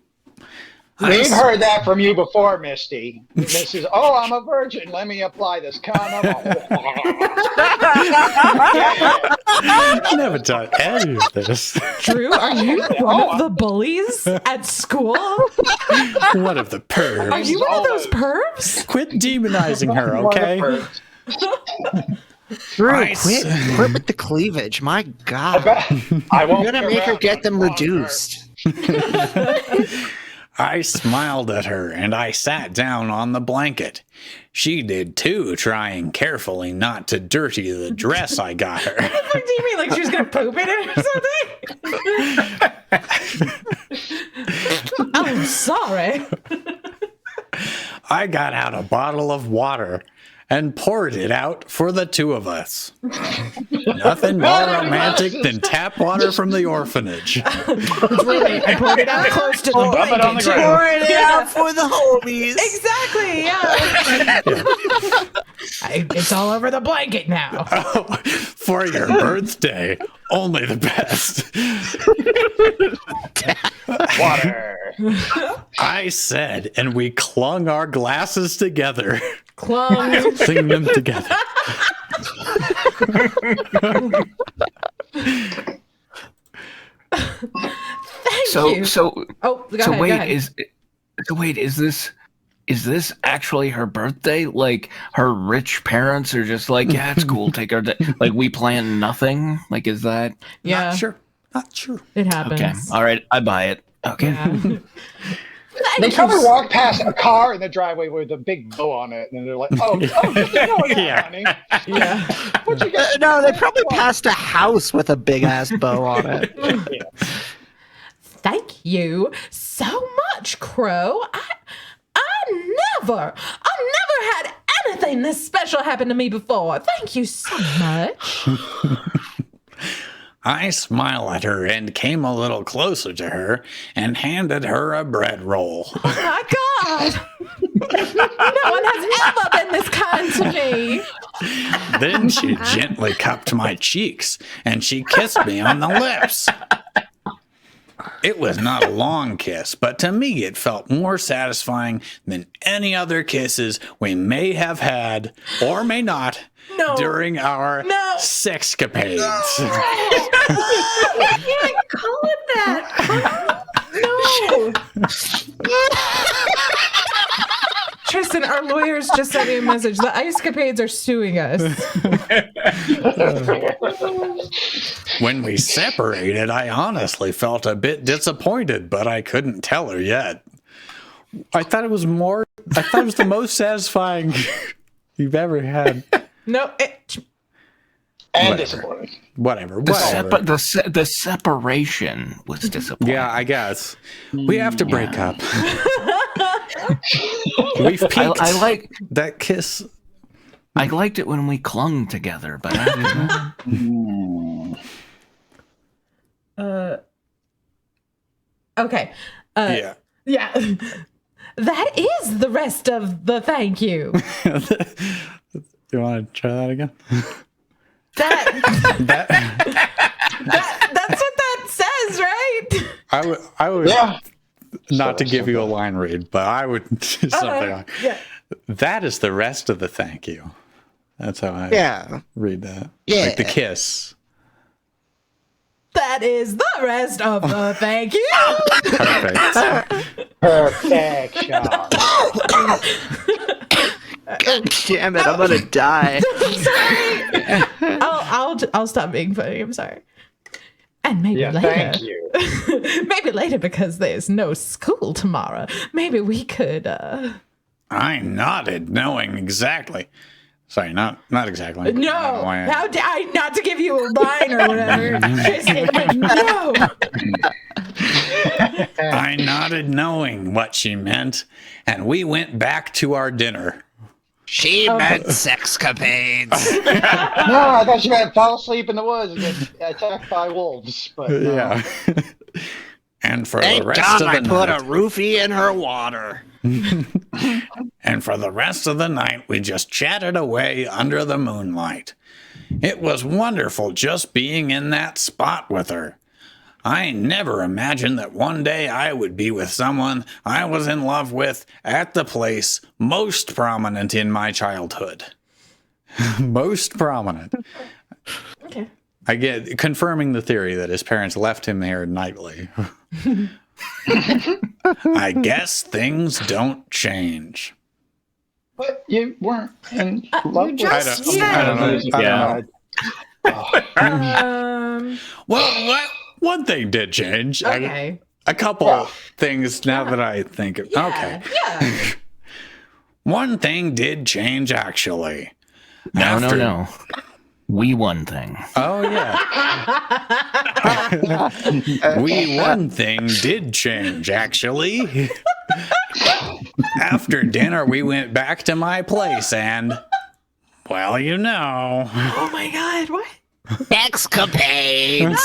We've heard that from you before, Misty. This is, oh, I'm a virgin. Let me apply this condom. I've never done any of this. Drew, are you one of the bullies at school? One of the pervs. Are you one of those pervs? Quit demonizing her, okay? Drew, Nice. quit with the cleavage. My God. I won't You're going to make her get them reduced. I smiled at her and I sat down on the blanket. She did too, trying carefully not to dirty the dress I got her. What do you mean, like she was gonna poop in it or something? I'm sorry. I got out a bottle of water and poured it out for the two of us. Nothing more romantic than tap water from the orphanage. Really, I poured it out close to the Rub it on the blanket, too. ground. Pour it out for the homies. Exactly, yeah. It's all over the blanket now. Oh, for your birthday, only the best. Water. I said, and we clung our glasses together. Clung. Sing them together. Thank you. Oh, go ahead, go ahead. Is this actually her birthday? Like her rich parents are just like, yeah, it's cool, take her. Like we plan nothing. Like is that? Yeah, Not sure. it happens. Okay, all right, I buy it. Okay. Yeah. They probably walk past a car in the driveway with a big bow on it, and they're like, "Oh, what's going on, honey? Yeah. What you got?" No, they probably passed a house with a big ass bow on it. Thank you so much, Crow. I've never had anything this special happen to me before. Thank you so much. I smiled at her and came a little closer to her and handed her a bread roll. Oh my God. No one has ever been this kind to me. Then she gently cupped my cheeks and she kissed me on the lips. It was not a long kiss, but to me it felt more satisfying than any other kisses we may have had or may not during our sexcapades. You can't call it that. No. Tristan, our lawyers just sent me a message. The Icecapades are suing us. When we separated, I honestly felt a bit disappointed, but I couldn't tell her yet. I thought it was the most satisfying you've ever had. No, And disappointing. Whatever. But the separation was disappointing. Yeah, I guess. We have to break up. We've peaked. I like that kiss. I liked it when we clung together, but I didn't. okay. Yeah. Yeah. That is the rest of the thank you. You want to try that again? That's what that says, right? I would not to give you a line read, but I would do something like, that is the rest of the thank you. That's how I read that. Yeah. Like the kiss. That is the rest of the thank you. Perfect. Perfection. God damn it, I'm gonna die. I'll stop being funny. I'm sorry. And maybe later. Thank you. Maybe later because there's no school tomorrow. Maybe we could I nodded, knowing exactly. Sorry, not exactly. No, how not to give you a line or whatever. No. I nodded, knowing what she meant, and we went back to our dinner. She meant sexcapades. No, I thought you meant fall asleep in the woods and get attacked by wolves. But no. Yeah. And for Thank the rest God of the I put night, a roofie in her water. and for the rest of the night, we just chatted away under the moonlight. It was wonderful just being in that spot with her. I never imagined that one day I would be with someone I was in love with at the place most prominent in my childhood. Most prominent. Okay. I get confirming the theory that his parents left him there nightly. I guess things don't change. But you weren't in love you with just- I don't know. Yeah. Well, one thing did change. Okay. A couple things now that I think of. Yeah, Okay. Yeah. One thing did change, actually. No. We won thing. Oh, yeah. One thing did change, actually. After dinner, we went back to my place and, well, you know. Oh my God! What? Sexcapades.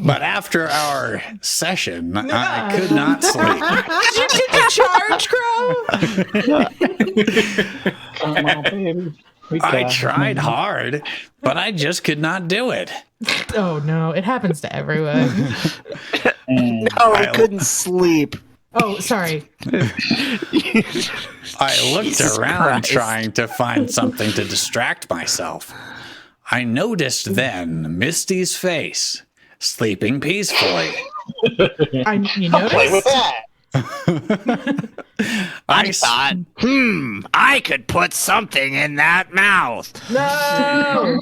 But after our session, I could not sleep. Did you get the charge, Crow? Come on, baby. I tried hard, but I just could not do it. Oh no! It happens to everyone. No, I couldn't sleep. Oh, sorry. I looked around trying to find something to distract myself. I noticed then Misty's face, sleeping peacefully. You Play with noticed? that. I thought, I could put something in that mouth. No.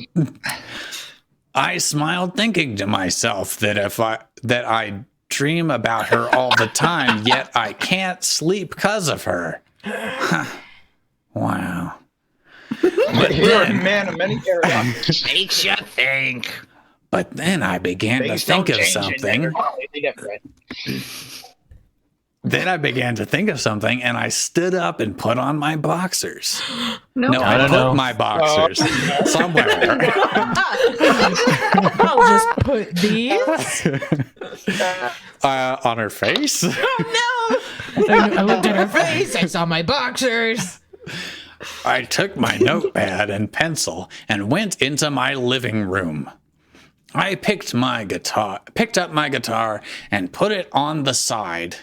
I smiled, thinking to myself that I dream about her all the time, yet I can't sleep because of her. Wow. But You're a man of many paradoxes. Makes you think. But then I began to Things think don't of change and something. they're completely different. Then I began to think of something, and I stood up and put on my boxers. Nope. No, I No, put no. my boxers somewhere. I'll just put these. On her face. Oh no! I looked at her face. I saw my boxers. I took my notepad and pencil and went into my living room. I picked up my guitar and put it on the side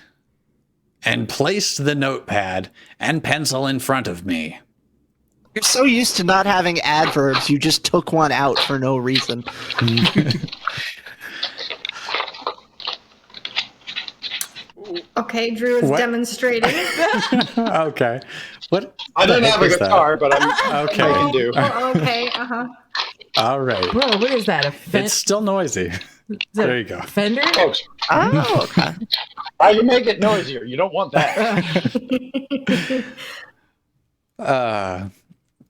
and placed the notepad and pencil in front of me. You're so used to not having adverbs, you just took one out for no reason. Okay, Drew is What? demonstrating. Okay. What? I the don't heck have a is that? guitar, but I Okay. can do. Oh, okay, uh-huh. All right. Bro, what is that? It's still noisy. There you go. Fender? Folks, Oh, okay. you make it noisier. You don't want that.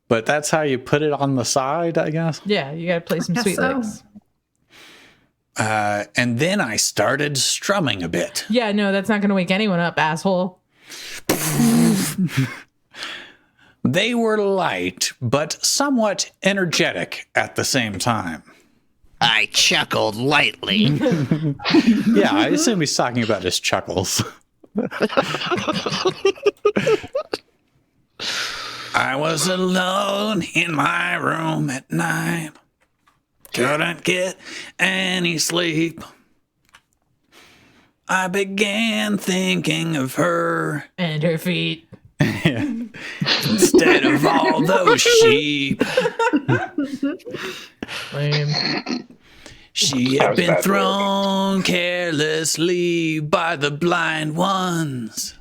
But that's how you put it on the side, I guess. Yeah, you gotta play some Guess sweet so. licks. And then I started strumming a bit. Yeah, no, that's not gonna wake anyone up, asshole. They were light, but somewhat energetic at the same time. I chuckled lightly. Yeah, I assume he's talking about his chuckles. I was alone in my room at night. Couldn't get any sleep. I began thinking of her And her feet. instead of all those sheep. Lame. She had been thrown carelessly by the blind ones.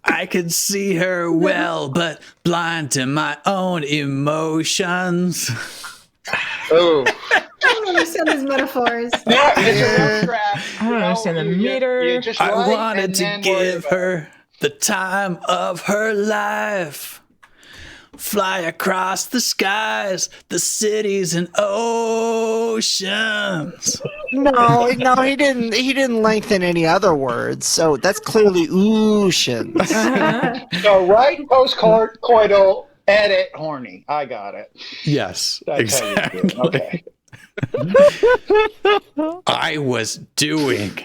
I could see her well, but blind to my own emotions. Oh. I don't understand these metaphors. Yeah, it's a rough draft. I don't understand the meter. You just I write wanted and to then worry give about it. her the time of her life. Fly across the skies, the cities and oceans. No, he didn't. He didn't lengthen any other words. So that's clearly oceans. So right post-coital, edit horny. I got it. Yes, That's how you do it. Okay. I was doing.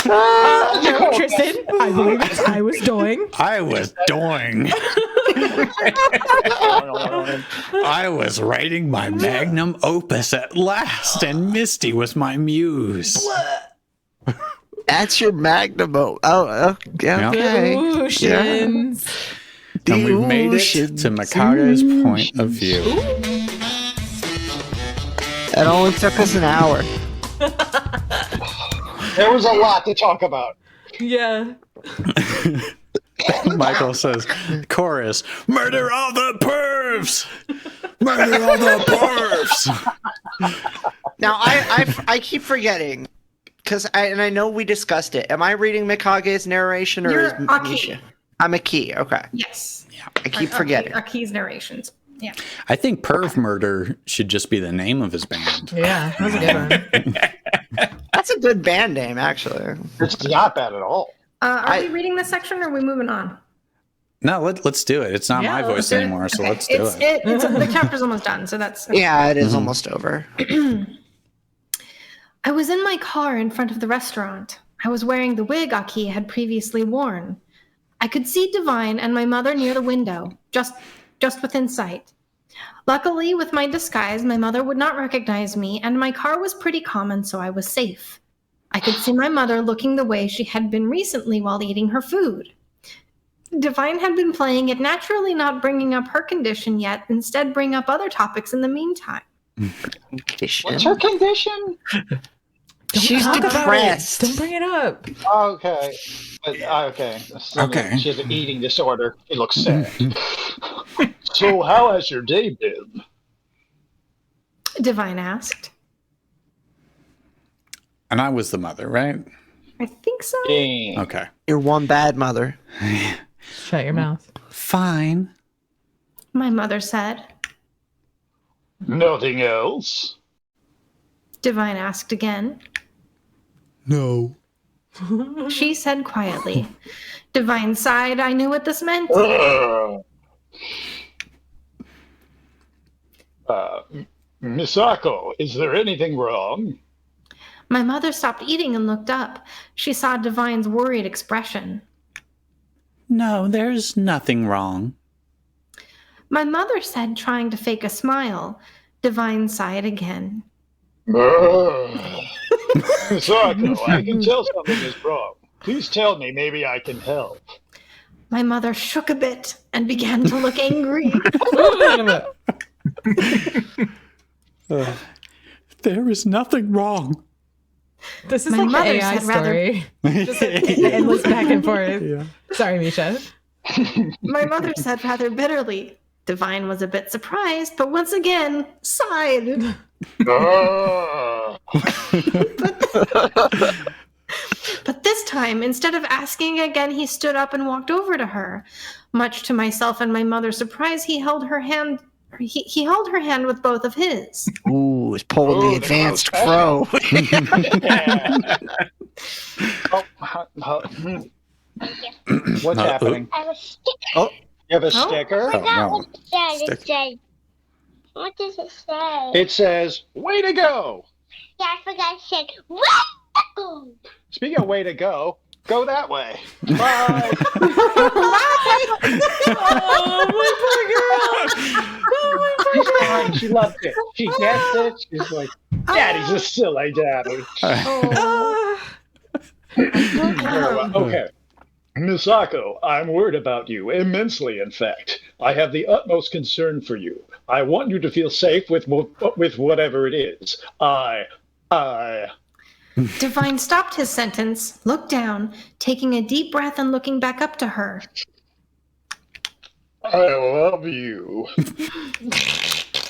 No, Tristan, I believe it's I was doing. I was doing. I was writing my magnum opus at last, and Misty was my muse. That's your magnum. Oh, okay. Oceans. And we've made it to Mikage's point of view. It only took us an hour. There was a lot to talk about. Yeah. Michael says, chorus, murder all the pervs! Murder all the pervs! Now I keep forgetting because I know we discussed it. Am I reading Mikage's narration or You're is Aki. Misha? I'm a key. Okay, Yes. I keep forgetting. Aki's narrations. Yeah. I think Perv Murder should just be the name of his band. Yeah, that was a good one. That's a good band name, actually. It's not bad at all. Are we reading this section or are we moving on? No, let's do it. It's not Yeah, my let's voice do it. anymore, so Okay, let's do it. The chapter's almost done, so that's. Yeah, it is almost over. I was in my car in front of the restaurant. I was wearing the wig Aki had previously worn. I could see Divine and my mother near the window, just within sight. Luckily, with my disguise, my mother would not recognize me, and my car was pretty common, so I was safe. I could see my mother looking the way she had been recently while eating her food. Divine had been playing it naturally, not bringing up her condition yet, instead bring up other topics in the meantime. What's her condition? She's Talk about it. depressed. Don't bring it up. Okay. Okay. Okay. She has an eating disorder. She looks sad. So how has your day been? Divine asked. And I was the mother, right? I think so. Dang. Okay. You're one bad mother. Shut your mouth. Fine. My mother said. Nothing else? Divine asked again. No. She said quietly. Divine sighed. I knew what this meant. Misako, is there anything wrong? My mother stopped eating and looked up. She saw Divine's worried expression. No, there's nothing wrong. My mother said, trying to fake a smile. Divine sighed again. Misako, I can tell something is wrong. Please tell me, maybe I can help. My mother shook a bit and began to look angry. There is nothing wrong. This is My like the mother AI said rather- story. Just endless back and forth. Yeah. Sorry, Misha. My mother said rather bitterly. Divine was a bit surprised, but once again sighed. But this time, instead of asking again, he stood up and walked over to her. Much to myself and my mother's surprise, he held her hand. He held her hand with both of his. Ooh, it's pulling the advanced crow. What's happening? I have a sticker. You have a sticker? Oh, no. What it says? It says. What does it say? It says, way to go. Yeah, I forgot it said. Whoa! Speaking of way to go that way. Bye. Oh, my poor girl. Oh, my poor She's girl. fine. She loved it. She gets it. She's like, Daddy's a silly daddy. Okay. Misako, I'm worried about you, immensely, in fact. I have the utmost concern for you. I want you to feel safe with whatever it is. Divine stopped his sentence, looked down, taking a deep breath and looking back up to her. I love you.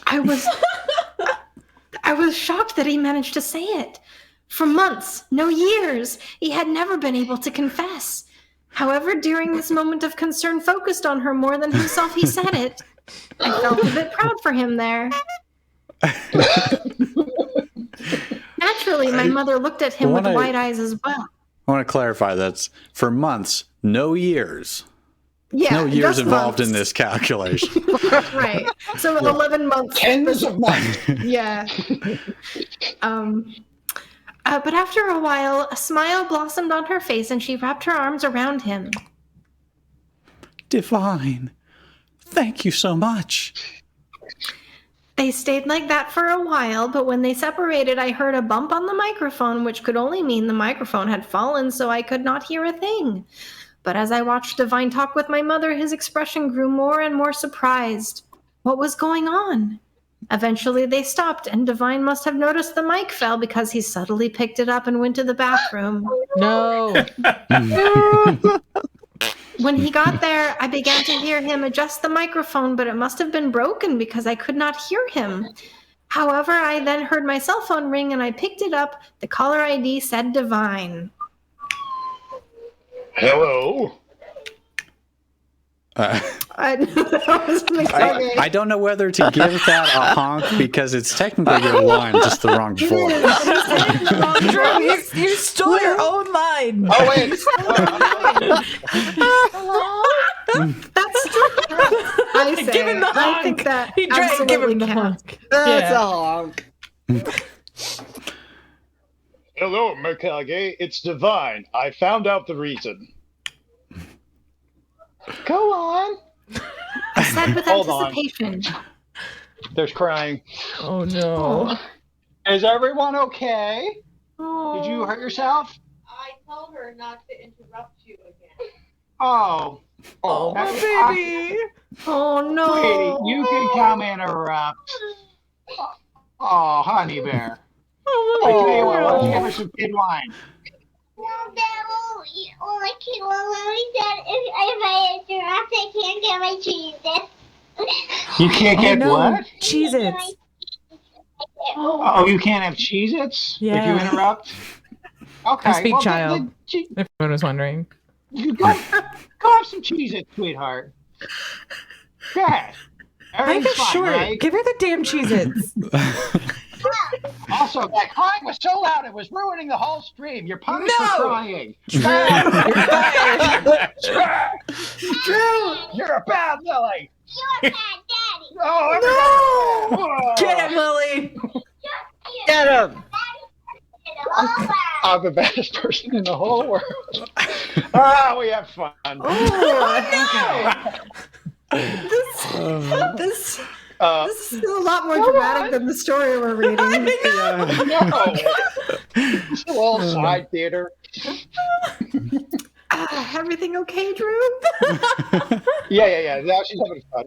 I I was shocked that he managed to say it. For months, no years, he had never been able to confess. However, during this moment of concern focused on her more than himself, he said it. I felt a bit proud for him there. Naturally, my mother looked at him with wide eyes as well. I want to clarify that's for months, no years. Yeah, No years involved months. in this calculation. Right. So 11 months. Tens of months. Yeah. But after a while, a smile blossomed on her face and she wrapped her arms around him. Divine. Thank you so much. They stayed like that for a while, but when they separated, I heard a bump on the microphone, which could only mean the microphone had fallen, so I could not hear a thing. But as I watched Divine talk with my mother, his expression grew more and more surprised. What was going on? Eventually they stopped, and Divine must have noticed the mic fell because he subtly picked it up and went to the bathroom. No. When he got there, I began to hear him adjust the microphone, but it must have been broken because I could not hear him. However, I then heard my cell phone ring and I picked it up. The caller ID said Divine. Hello. I don't know whether to give that a honk because it's technically your line, just the wrong voice. You stole your own line. Oh, wait. That's I say, Give him the honk. I think that He drank. Give him the counts. honk. That's Yeah. a honk. Hello, Mikage. It's Divine. I found out the reason. Go on. I said with Hold on. anticipation. There's crying. Oh no. Is everyone okay? Did you hurt yourself? I told her not to interrupt you again. Oh. Oh, my baby. Oh no. Sweetie, you can come interrupt. Oh, honey bear. Oh, I tell you what, why don't you give her some kid wine? No, Dad, well, Mommy said if I interrupt, I can't get my cheeses. You can't get what? Cheez-Its. Oh, you can't have Cheez-Its if Yeah. you interrupt? Okay. I speak well, child. If anyone was wondering. You go have some Cheez-Its, sweetheart. Go ahead. Life Everything's is fine, short. right? Give her the damn Cheez-Its. Also, that crying was so loud it was ruining the whole stream. You're punished No! for crying. You're fired. Drew, you're a bad Lily. You're a bad daddy. Oh, no! Get him, Lily. Get him! I'm the baddest person in the whole world. Ah, we have fun. This Uh, is still a lot more dramatic than the story we're reading. no. It's a little side theater. Everything okay, Drew? Yeah. Now she's having fun.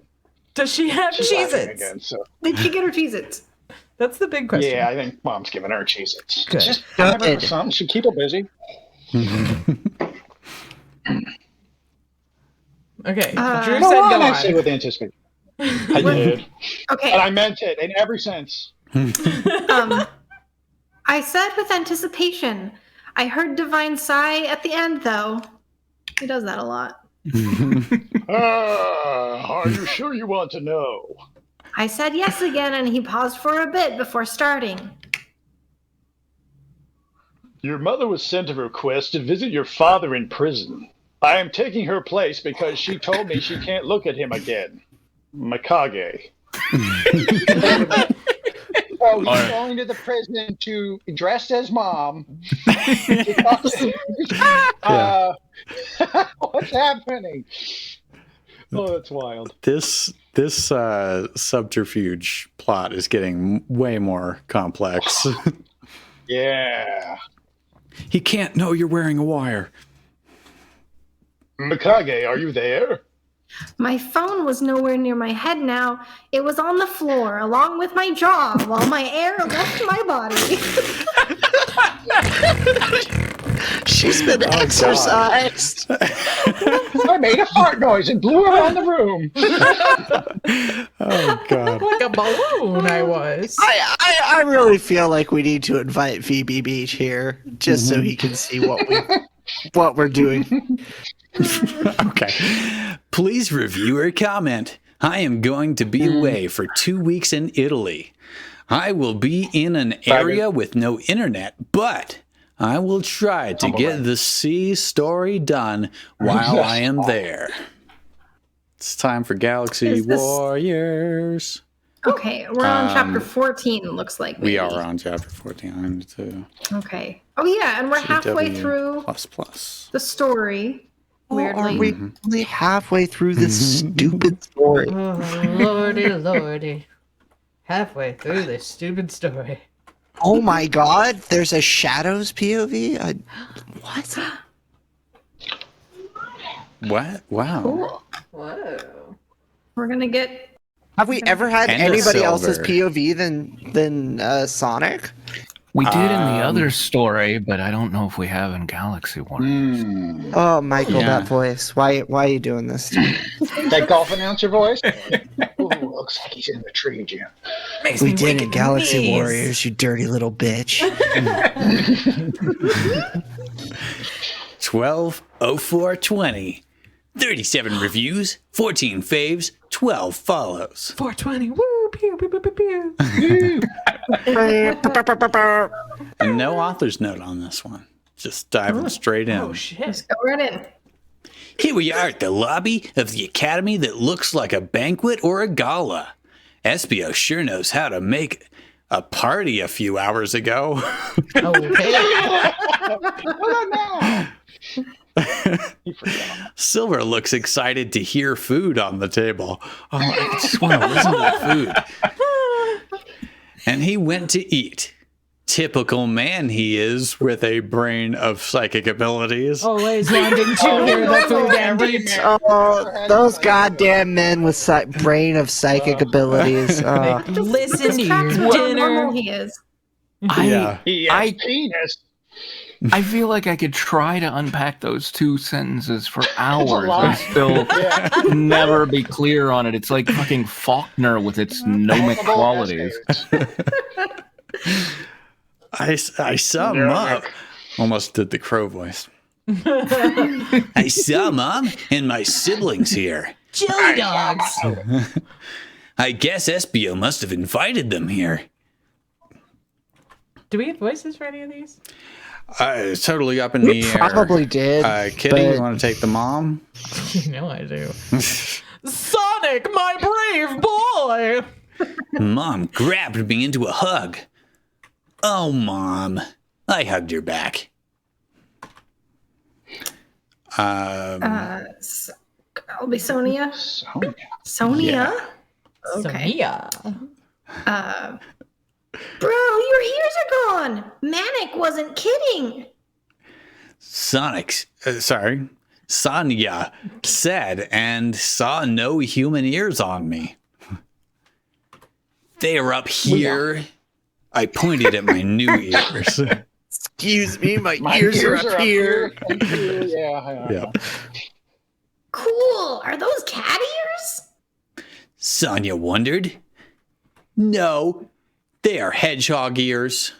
Does she have She's laughing Cheez-Its? again, so. Did she get her Cheez-Its? That's the big question. Yeah, I think Mom's giving her Cheez-Its. Good. Just have her for something. Should keep her busy. Okay. Uh, Drew Go said on, go I say on. with anticipation. I did. Okay. And I meant it in every sense. I said with anticipation. I heard Divine sigh at the end, though. He does that a lot. Are you sure you want to know? I said yes again, and he paused for a bit before starting. Your mother was sent a request to visit your father in prison. I am taking her place because she told me she can't look at him again. Mikage. Oh, he's going to the prison to dressed as Mom. What's happening? Oh, that's wild. This subterfuge plot is getting way more complex. Yeah. He can't know you're wearing a wire. Mikage, are you there? My phone was nowhere near my head now. It was on the floor, along with my jaw, while my air left my body. She's been exercised. I made a fart noise and blew around the room. Oh God. Like a balloon, I was. I really feel like we need to invite VB Beach here just so he can see what we're doing. Okay. Please review or comment. I am going to be away for 2 weeks in Italy. I will be in an area with no internet, but I will try to get the sea story done while I am there. It's time for Galaxy Warriors. Okay, we're on chapter 14, it looks like. We are on chapter 14 too. Okay. Oh, yeah, and we're halfway through the story. Weirdly. Are we only halfway through this stupid story? Oh, lordy, lordy. Halfway through this stupid story. Oh my god, there's a Shadows POV? What? What? Wow. Cool. Whoa. We're gonna get. Have we ever had And anybody a else's silver. POV than Sonic? We did in the other story, but I don't know if we have in Galaxy Warriors. Oh, Michael, Yeah. that voice. Why are you doing this to me? That golf announcer voice. Ooh, looks like he's in the tree, Jim. Makes We me did weak in in the Galaxy knees. Warriors, you dirty little bitch. 12/04/20. 37 reviews, 14 faves, 12 follows. 420. Woo, pew, pew, pew, pew, pew. And no author's note on this one. Just diving straight in. Oh, shit. Let's go right in. Here we are at the lobby of the academy that looks like a banquet or a gala. Espio sure knows how to make a party a few hours ago. Okay. Silver looks excited to hear food on the table. Oh, I just want to listen to the food. And he went to eat. Typical man he is with a brain of psychic abilities. Always wanting to hear the food and eat. Oh, those goddamn men with brain of psychic abilities. Listen to This tracks your how dinner. normal he is. Yeah. He has penis. I feel like I could try to unpack those two sentences for hours lot. and still never be clear on it. It's like fucking Faulkner with its gnomic qualities. I saw Mom. Almost did the crow voice. I saw Mom and my siblings here. Chili dogs. I guess Espio must have invited them here. Do we have voices for any of these? It's totally up in the air. Probably did. Kitty, but- you want to take the mom? You know I do. Sonic, my brave boy. Mom grabbed me into a hug. Oh, Mom. I hugged her back. I'll be Sonia. Sonia? Okay. Sonia. Bro, your ears are gone. Manic wasn't kidding. Sonia said and saw no human ears on me. They are up here. I pointed at my new ears. Excuse me, my ears are up here. Yeah. Cool. Are those cat ears? Sonia wondered. No, they are hedgehog ears.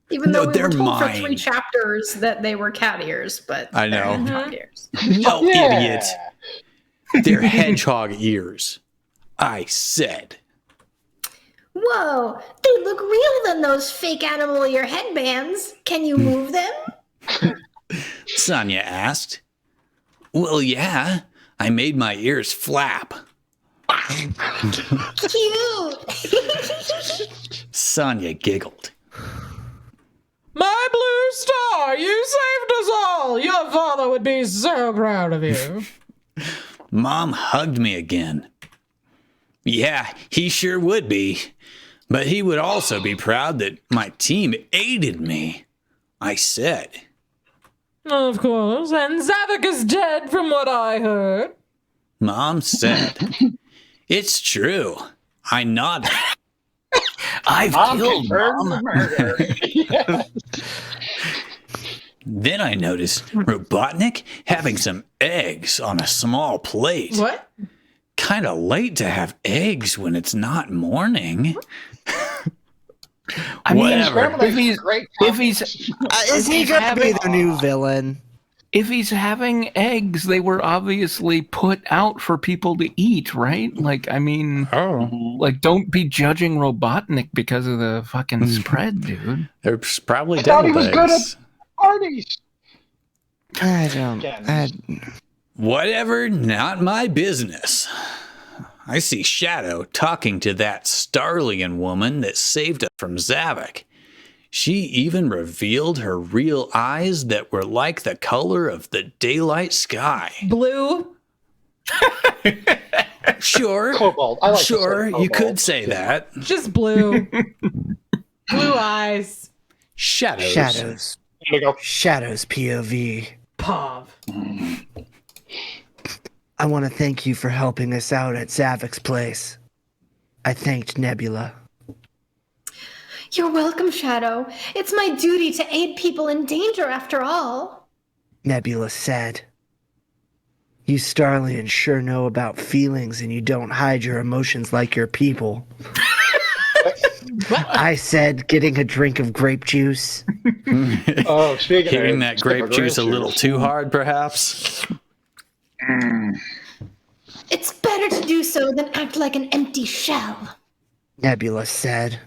Even No, though we they're were told mine. for 3 chapters that they were cat ears, but I know. they're hedgehog ears. No, Yeah. idiot. They're hedgehog ears. I said. Whoa, they look realer than those fake animal ear headbands. Can you move them? Sonia asked. Well, yeah. I made my ears flap. Cute. Sonia giggled. My blue star, you saved us all. Your father would be so proud of you. Mom hugged me again. Yeah, he sure would be. But he would also be proud that my team aided me. I said. Of course, and Zavik is dead from what I heard. Mom said. It's true. I nodded. I've killed Confirmed Mom. murder. Then I noticed Robotnik having some eggs on a small plate. What? Kind of late to have eggs when it's not morning. I mean, Whatever. if he's Is he gonna be the new villain? if he's having eggs, they were obviously put out for people to eat, right? Like, I mean, like, don't be judging Robotnik because of the fucking spread, dude. There's probably I thought he was deviled good at eggs. parties. I don't. Whatever, not my business. I see Shadow talking to that Starlian woman that saved us from Zavok. She even revealed her real eyes that were like the color of the daylight sky. Blue. Sure. Cobalt. I like to say Sure, you cobalt. could say that. Just blue. Blue eyes. Shadows. Shadows. There you go. Shadows POV. Pav. I want to thank you for helping us out at Zavok's place. I thanked Nebula. You're welcome, Shadow. It's my duty to aid people in danger after all. Nebula said. You Starlians sure know about feelings and you don't hide your emotions like your people. I said getting a drink of grape juice. Oh, speaking Hitting of that grape juice a little too hard, perhaps? It's better to do so than act like an empty shell. Nebula said.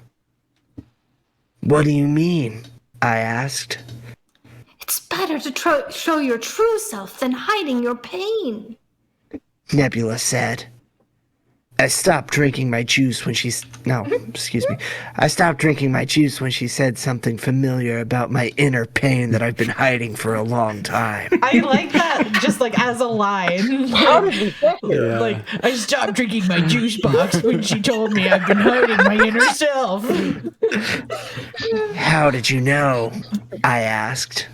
What do you mean? I asked. It's better to show your true self than hiding your pain. Nebula said. I stopped drinking my juice when I stopped drinking my juice when she said something familiar about my inner pain that I've been hiding for a long time. I like that just like as a line. How did we get here? Like, I stopped drinking my juice box when she told me I've been hiding my inner self. How did you know? I asked.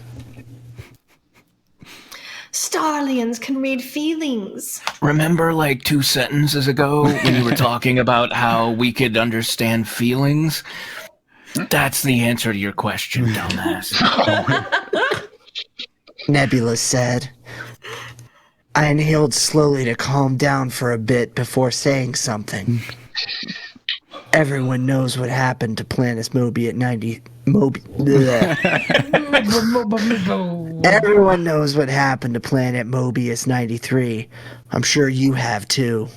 Starlians can read feelings. Remember, like 2 sentences ago, when you were talking about how we could understand feelings? That's the answer to your question, dumbass. Nebula said. I inhaled slowly to calm down for a bit before saying something. Everyone knows what happened to Planet Moby at 90. Everyone knows what happened to Planet Mobius 93. I'm sure you have too.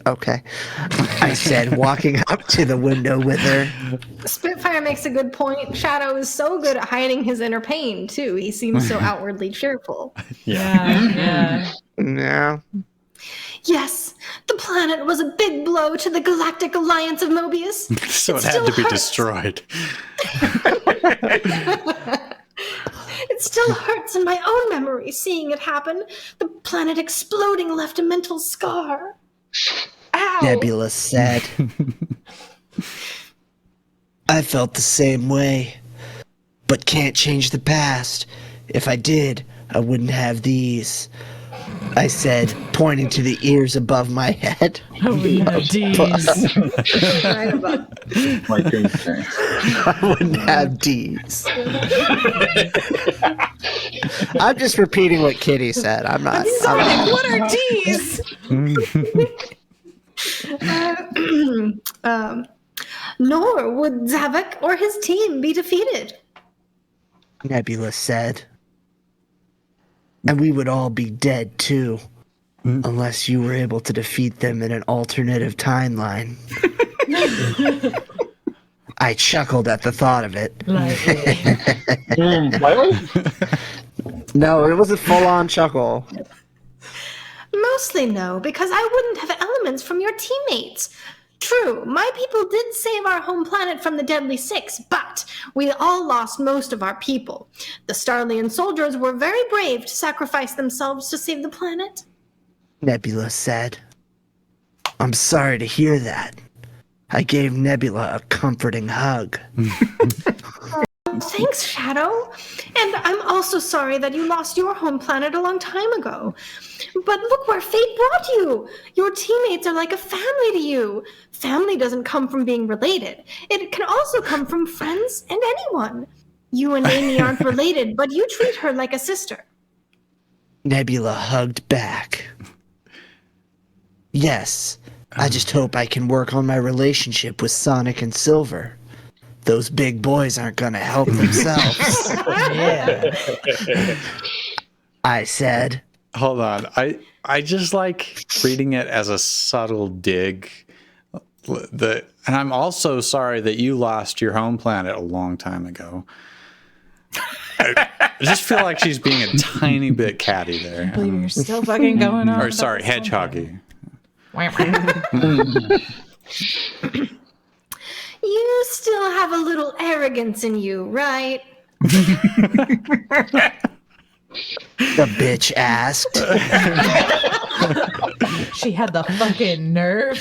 Okay, I said, walking up to the window with her. Spitfire makes a good point. Shadow is so good at hiding his inner pain, too. He seems so outwardly cheerful. Yeah. No. Yes, the planet was a big blow to the Galactic Alliance of Mobius. So it had to be destroyed. It still hurts in my own memory seeing it happen. The planet exploding left a mental scar. Ow! Nebula said. I felt the same way, but can't change the past. If I did, I wouldn't have these. I said, pointing to the ears above my head. I wouldn't have D's. Right above. I wouldn't have D's. I'm just repeating what Kitty said. I'm not. Sorry, what are D's? Nor would Zavok or his team be defeated. Nebula said. And we would all be dead too, unless you were able to defeat them in an alternative timeline. I chuckled at the thought of it. No, it was a full-on chuckle. Mostly no, because I wouldn't have elements from your teammates. True, my people did save our home planet from the Deadly Six, but we all lost most of our people. The Starlian soldiers were very brave to sacrifice themselves to save the planet. Nebula said. I'm sorry to hear that. I gave Nebula a comforting hug. Thanks, Shadow. And I'm also sorry that you lost your home planet a long time ago. But look where fate brought you. Your teammates are like a family to you. Family doesn't come from being related. It can also come from friends and anyone. You and Amy aren't related, but you treat her like a sister. Nebula hugged back. Yes, I just hope I can work on my relationship with Sonic and Silver. Those big boys aren't gonna help themselves. Yeah. I said. Hold on. I just like reading it as a subtle dig. And I'm also sorry that you lost your home planet a long time ago. I just feel like she's being a tiny bit catty there. I believe you're still fucking going on. Or sorry, hedgehoggy. You still have a little arrogance in you, right? The bitch asked. She had the fucking nerve.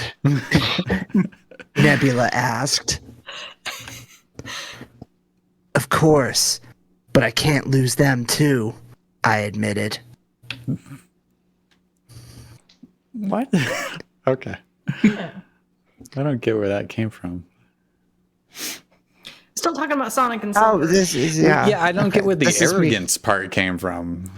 Nebula asked. Of course, but I can't lose them too, I admitted. What? Okay. Yeah. I don't get where that came from. Still talking about Sonic and Silver. Oh, this is Yeah, I don't get where the This is me. arrogance part came from.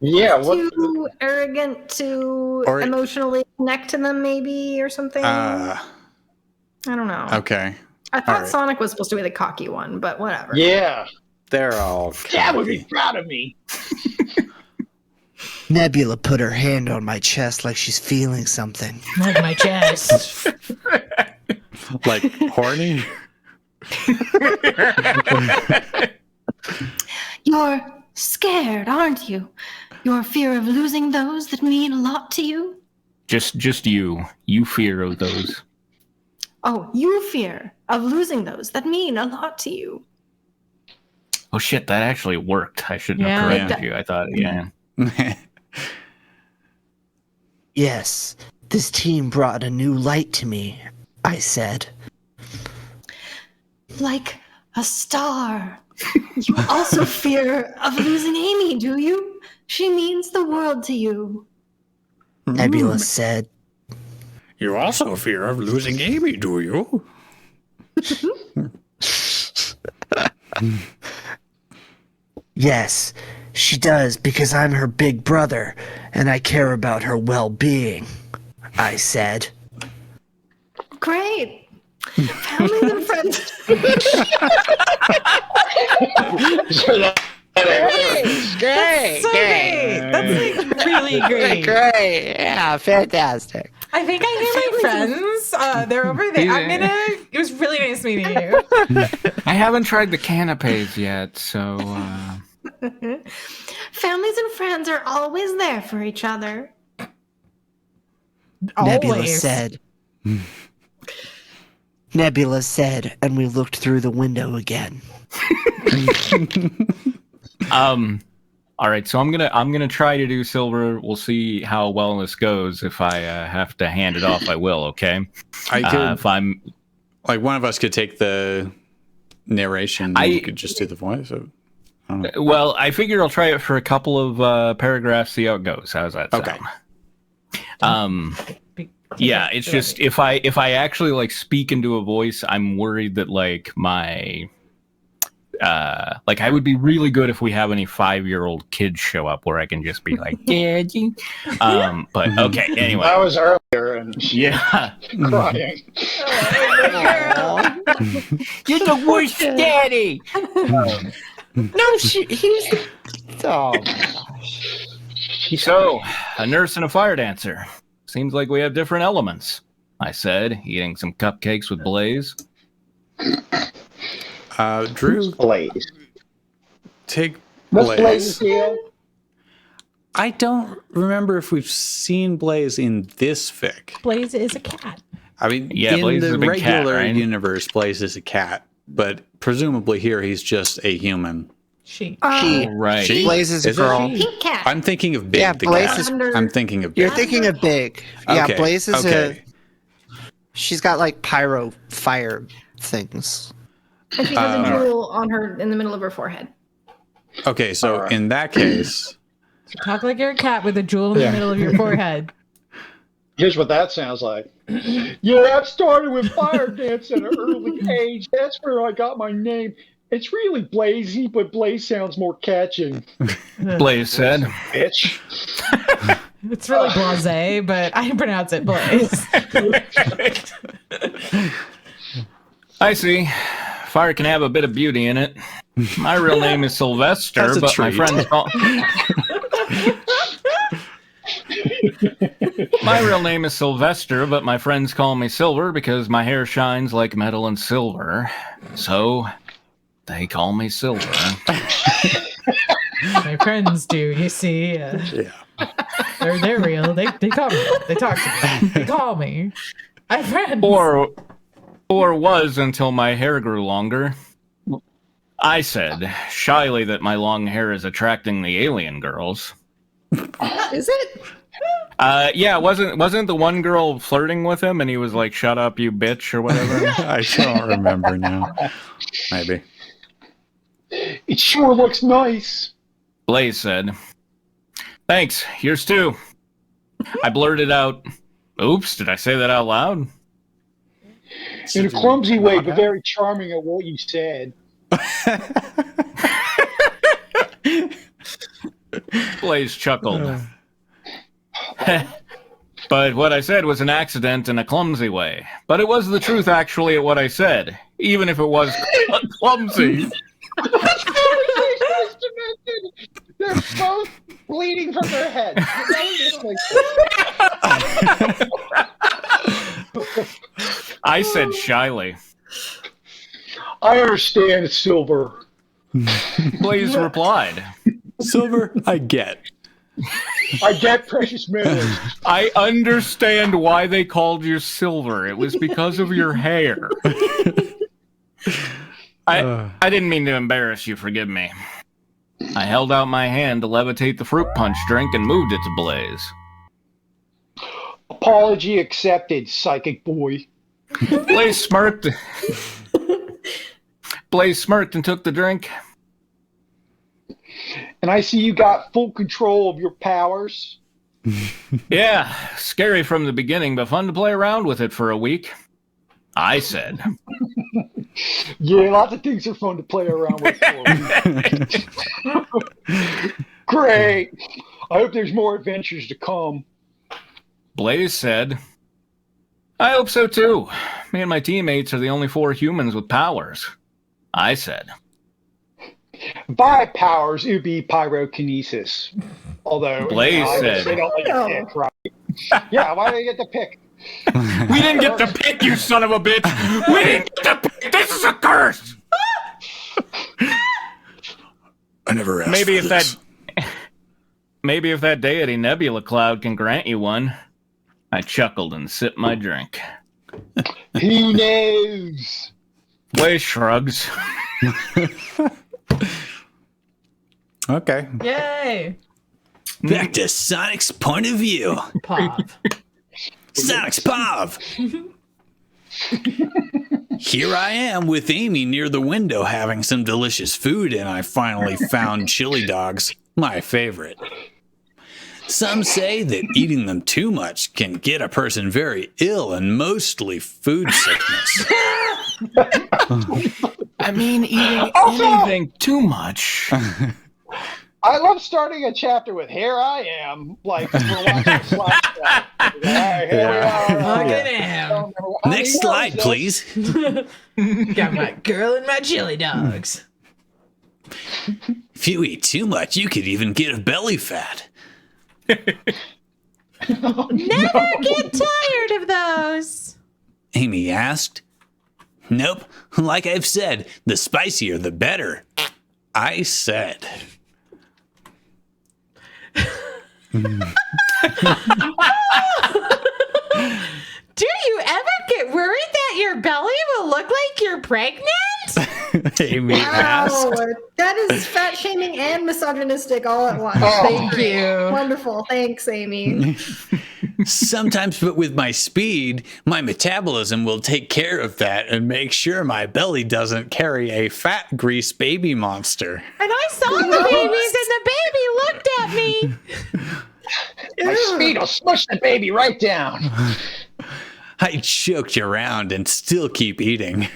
Yeah, what? Too arrogant to Or- emotionally connect to them, maybe, or something. I don't know. Okay. I thought right. Sonic was supposed to be the cocky one, but whatever. Yeah. They're all Dad would be cocky. proud of me. Nebula put her hand on my chest like she's feeling something. Like my chest. Like horny? You're scared, aren't you? Your fear of losing those that mean a lot to you? Just you. You fear of those. Oh, you fear of losing those that mean a lot to you. Oh shit, that actually worked. I shouldn't Yeah. have corrected you. I thought, yeah. Yes, this team brought a new light to me, I said. Like a star. You also fear of losing Amy, do you? She means the world to you. Nebula said. You also fear of losing Amy, do you? Yes, she does because I'm her big brother and I care about her well-being, I said. Great. Families and friends. Great, So great. That's like really great. great, yeah, fantastic. I think I hear my friends. They're over there. It was really nice meeting you. I haven't tried the canapes yet, so Families and friends are always there for each other. Nebula Always. said. Nebula said, and we looked through the window again. all right, so I'm gonna try to do Silver. We'll see how well this goes. If I have to hand it off, I will, okay? I could, If I'm like, one of us could take the narration. And you could just do the voice. So, I don't know. well, I figure I'll try it for a couple of paragraphs, see how it goes. How's that sound? Okay. Yeah, it's just if I actually like speak into a voice, I'm worried that like my like I would be really good if we have any 5-year-old kids show up where I can just be like, Daddy. But okay, anyway. That was earlier and Yeah. crying. You're the worst daddy! No, he was the... Oh, my gosh. So, a nurse and a fire dancer. Seems like we have different elements, I said, eating some cupcakes with Blaze. Drew, Blaze. take What's Blaze. Blaze's deal? I don't remember if we've seen Blaze in this fic. Blaze is a cat. I mean, Yeah, in Blaze is the a big cat, regular right? universe, Blaze is a cat, but presumably here he's just a human. She. She. Right. She? Blaze is a Is it? girl. Pink cat. I'm thinking of Big Yeah, the Blaze cat. is- I'm thinking of You're Big. thinking of Big. Yeah, Okay, Blaze is okay. She's got like pyro fire things. And she has a jewel on her in the middle of her forehead. Okay, so Alright. in that case, Talk like you're a cat with a jewel in the middle of your forehead. Here's what that sounds like. Yeah, I started with fire dance at an early age. That's where I got my name. It's really Blazy, but Blaze sounds more catching. Blaze said. Bitch. It's really blasé, but I pronounce it Blaze. I see. Fire can have a bit of beauty in it. My real name is Sylvester, but my friends call... My real name is Sylvester, but my friends call me Silver because my hair shines like metal and silver. So, they call me Silver. My friends do, you see. Yeah. They're real. They come. They talk to me. They call me. I have friends. Or was until my hair grew longer. I said shyly that my long hair is attracting the alien girls. Is it? Yeah, wasn't the one girl flirting with him and he was like, "Shut up, you bitch," or whatever? I don't remember now. Maybe. It sure looks nice. Blaze said, "Thanks, yours too." I blurted out, "Oops, did I say that out loud?" In a clumsy way, but very charming at what you said. Blaze chuckled. But what I said was an accident in a clumsy way. But it was the truth, actually, at what I said, even if it was clumsy. They're both bleeding from their heads. I said shyly. I understand, Silver. Blaze replied. Silver, I get. I get precious metals. I understand why they called you Silver. It was because of your hair. I didn't mean to embarrass you, forgive me. I held out my hand to levitate the fruit punch drink and moved it to Blaze. Apology accepted, psychic boy. Blaze smirked. Blaze smirked and took the drink. And I see you got full control of your powers. Yeah, scary from the beginning, but fun to play around with it for a week. I said. Yeah, lots of things are fun to play around with. Great. I hope there's more adventures to come. Blaze said, I hope so too. Me and my teammates are the only 4 humans with powers. I said. By powers, it would be pyrokinesis. Although, Blaze said, they don't let you pick, right? Yeah, why do they get to pick? We didn't get to pick, you son of a bitch! We didn't get to pick! This is a curse! I never asked Maybe for if this. Maybe if that deity Nebula cloud can grant you one. I chuckled and sipped my drink. Who knows? Blaze shrugs. Okay. Yay! Back to Sonic's point of view. Pop. Sonic's Pov! Here I am with Amy near the window having some delicious food, and I finally found chili dogs, my favorite. Some say that eating them too much can get a person very ill, and mostly food sickness. I mean, eating anything too much. I love starting a chapter with "Here I am," like we're watching a slideshow. All right, here we are. Look at him. Next slide, please. Got my girl and my chili dogs. If you eat too much, you could even get a belly fat. Never get tired of those. Amy asked. Nope, like I've said, the spicier the better. I said. Do you ever get worried that your belly will look like you're pregnant? Amy asked. Wow, that is fat shaming and misogynistic all at once. Thank you. Wonderful. Thanks, Amy. Sometimes, but with my speed, my metabolism will take care of that and make sure my belly doesn't carry a fat grease baby monster. And I saw the babies and the baby looked at me. My speed will smush the baby right down. I choked around and still keep eating.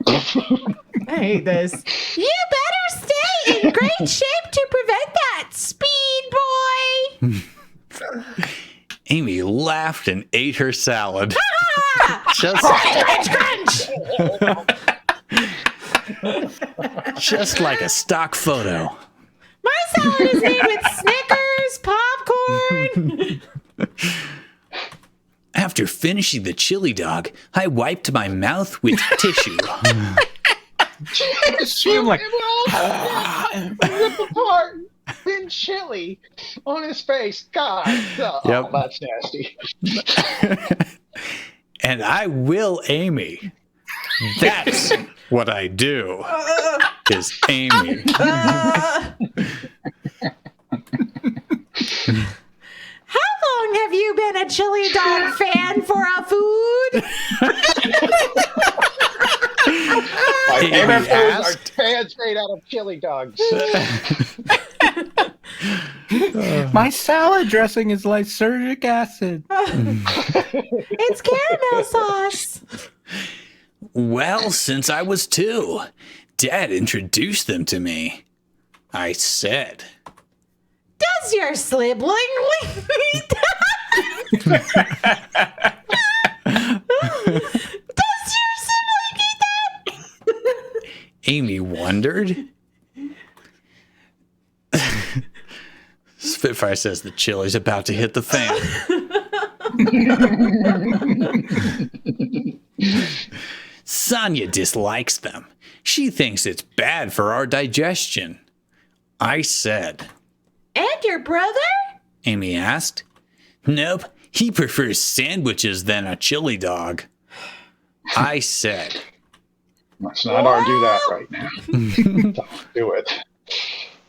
I hate this. You better stay in great shape to prevent that, speed boy. Amy laughed and ate her salad. Just, just like a stock photo. My salad is made with Snickers, popcorn. After finishing the chili dog, I wiped my mouth with tissue. I'm like, Rip apart. Thin chili on his face. God, Yep. that's nasty. And I will Amy. That's what I do. Is Amy. How long have you been a chili dog fan for a food? My Amy favorite foods are asked. fans made out of chili dogs. my salad dressing is lysergic acid. It's caramel sauce. Well, since I was 2, Dad introduced them to me. I said, Does your sibling eat that? Does your sibling eat that? Amy wondered. Spitfire says the chili's about to hit the fan. Sonia dislikes them. She thinks it's bad for our digestion. I said, And your brother? Amy asked. Nope, he prefers sandwiches than a chili dog. I said, Let's not argue that right now. Don't do it.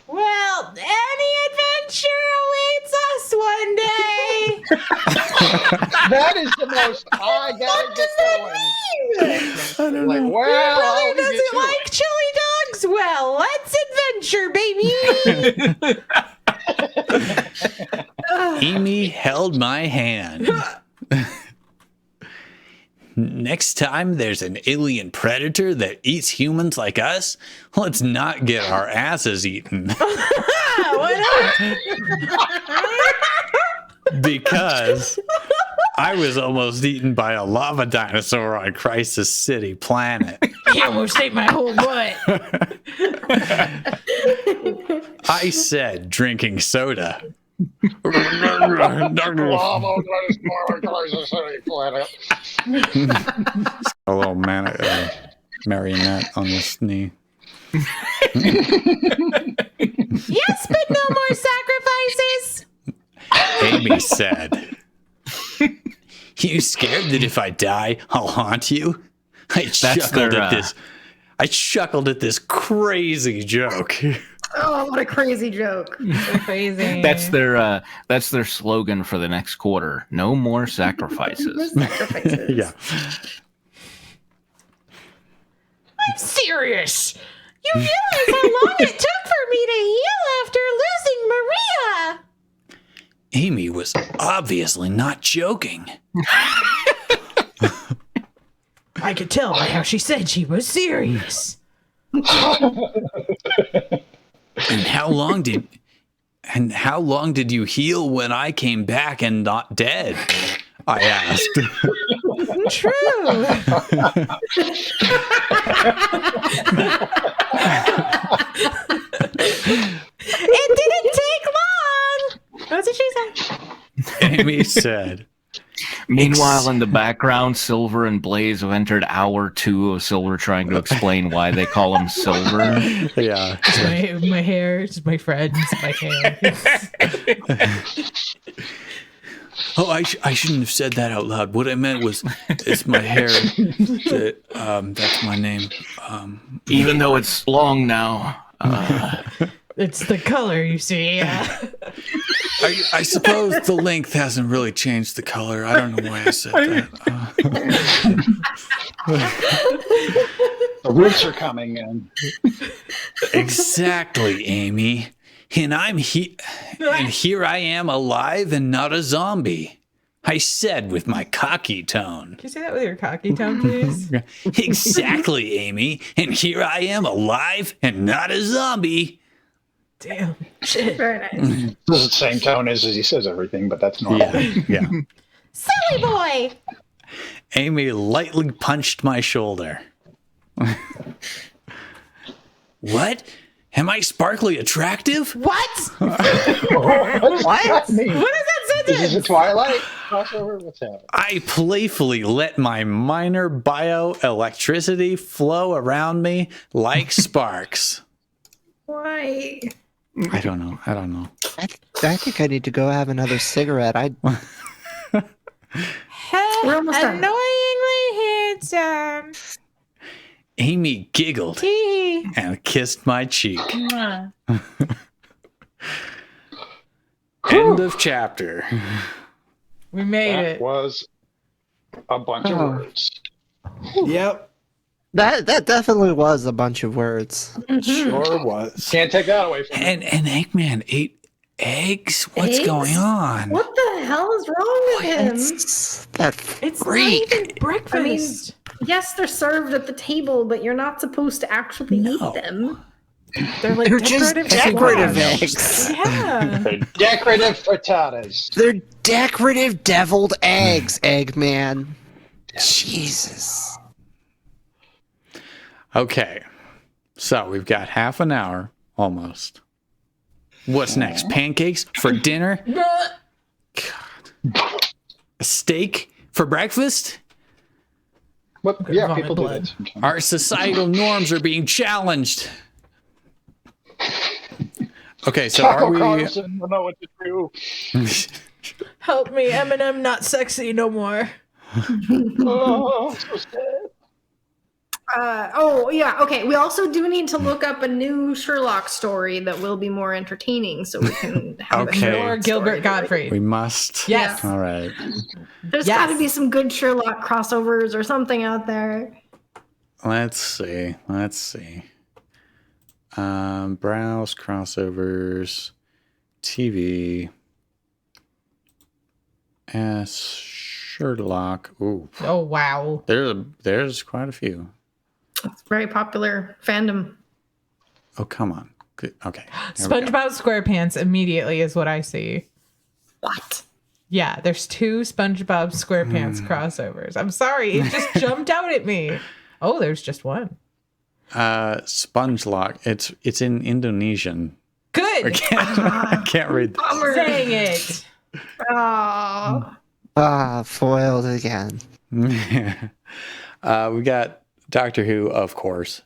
Well, any adventure awaits us one day. That is the most I gotta get going. Like, well, Brother I'll get doesn't to like chili dogs? Well, let's adventure, baby. Amy held my hand. Next time there's an alien predator that eats humans like us, let's not get our asses eaten. Why not? Because I was almost eaten by a lava dinosaur on Crisis City planet. You almost ate my whole butt. I said, drinking soda. A little marionette on his knee. Yes, but no more sacrifices. Amy said, You scared that if I die, I'll haunt you? I chuckled at this crazy joke. Oh, what a crazy joke. Crazy. That's their slogan for the next quarter. No more sacrifices. Sacrifices. Yeah. I'm serious. You realize how long it took for me to heal after losing Maria? Amy was obviously not joking. I could tell by how she said she was serious. And how long did you heal when I came back and not dead? I asked. True. It didn't take long. That's what she said. Amy said. Meanwhile, in the background, Silver and Blaze have entered hour 2 of Silver trying to explain why they call him Silver. Yeah. My hair, it's my friends, my hair. Oh, I shouldn't have said that out loud. What I meant was, it's my hair. That's my name. Even though it's long now. It's the color, you see. I suppose the length hasn't really changed the color. I don't know why I said that. The roots are coming in. Exactly, Amy. And here I am alive and not a zombie. I said with my cocky tone. Can you say that with your cocky tone, please? Exactly, Amy. And here I am, alive and not a zombie. Damn. Shit. Very nice. This is the same tone as he says everything, but that's normal. Yeah. Silly boy. Amy lightly punched my shoulder. What? Am I sparkly attractive? What? What? What? What is that Is this a sentence? Twilight crossover? What's happening? I playfully let my minor bioelectricity flow around me like sparks. Why? I don't know. I think I need to go have another cigarette. We're almost done. Annoyingly handsome. Amy giggled Tee. and kissed my cheek. Mwah. End of chapter. We made That it. was a bunch of words. Yep. That definitely was a bunch of words. Sure was. Can't take that away from me. And Eggman ate eggs? What's Eggs? going on? What the hell is wrong with him? That It's freak. not even breakfast. Yes, they're served at the table, but you're not supposed to actually eat them. They're like They're just decorative squash. eggs. Yeah. They're decorative frittatas. They're decorative deviled eggs, Eggman. Jesus. Okay. So we've got half an hour almost. What's next? Pancakes for dinner? God. A steak for breakfast? What? Yeah, Vomit people do blood. that sometimes. Our societal norms are being challenged. Okay, so are Taco we? Carlson will know what to do. Help me, Eminem, not sexy no more. Oh, so sad. Oh, yeah. Okay. We also do need to look up a new Sherlock story that will be more entertaining so we can have Okay. a Or Sherlock Gilbert story. Gottfried. We must. Yes. All right. There's Yes. got to be some good Sherlock crossovers or something out there. Let's see. Browse crossovers, TV, Sherlock. Ooh, Oh, wow. there's quite a few. It's very popular fandom. Oh, come on. Good. Okay. There we go. SpongeBob SquarePants immediately is what I see. What? Yeah, there's 2 SpongeBob SquarePants crossovers. I'm sorry, it just jumped out at me. Oh, there's just one. Spongelock. It's in Indonesian. I Good. can't read this. Dang it. Oh. Foiled again. We got Doctor Who, of course,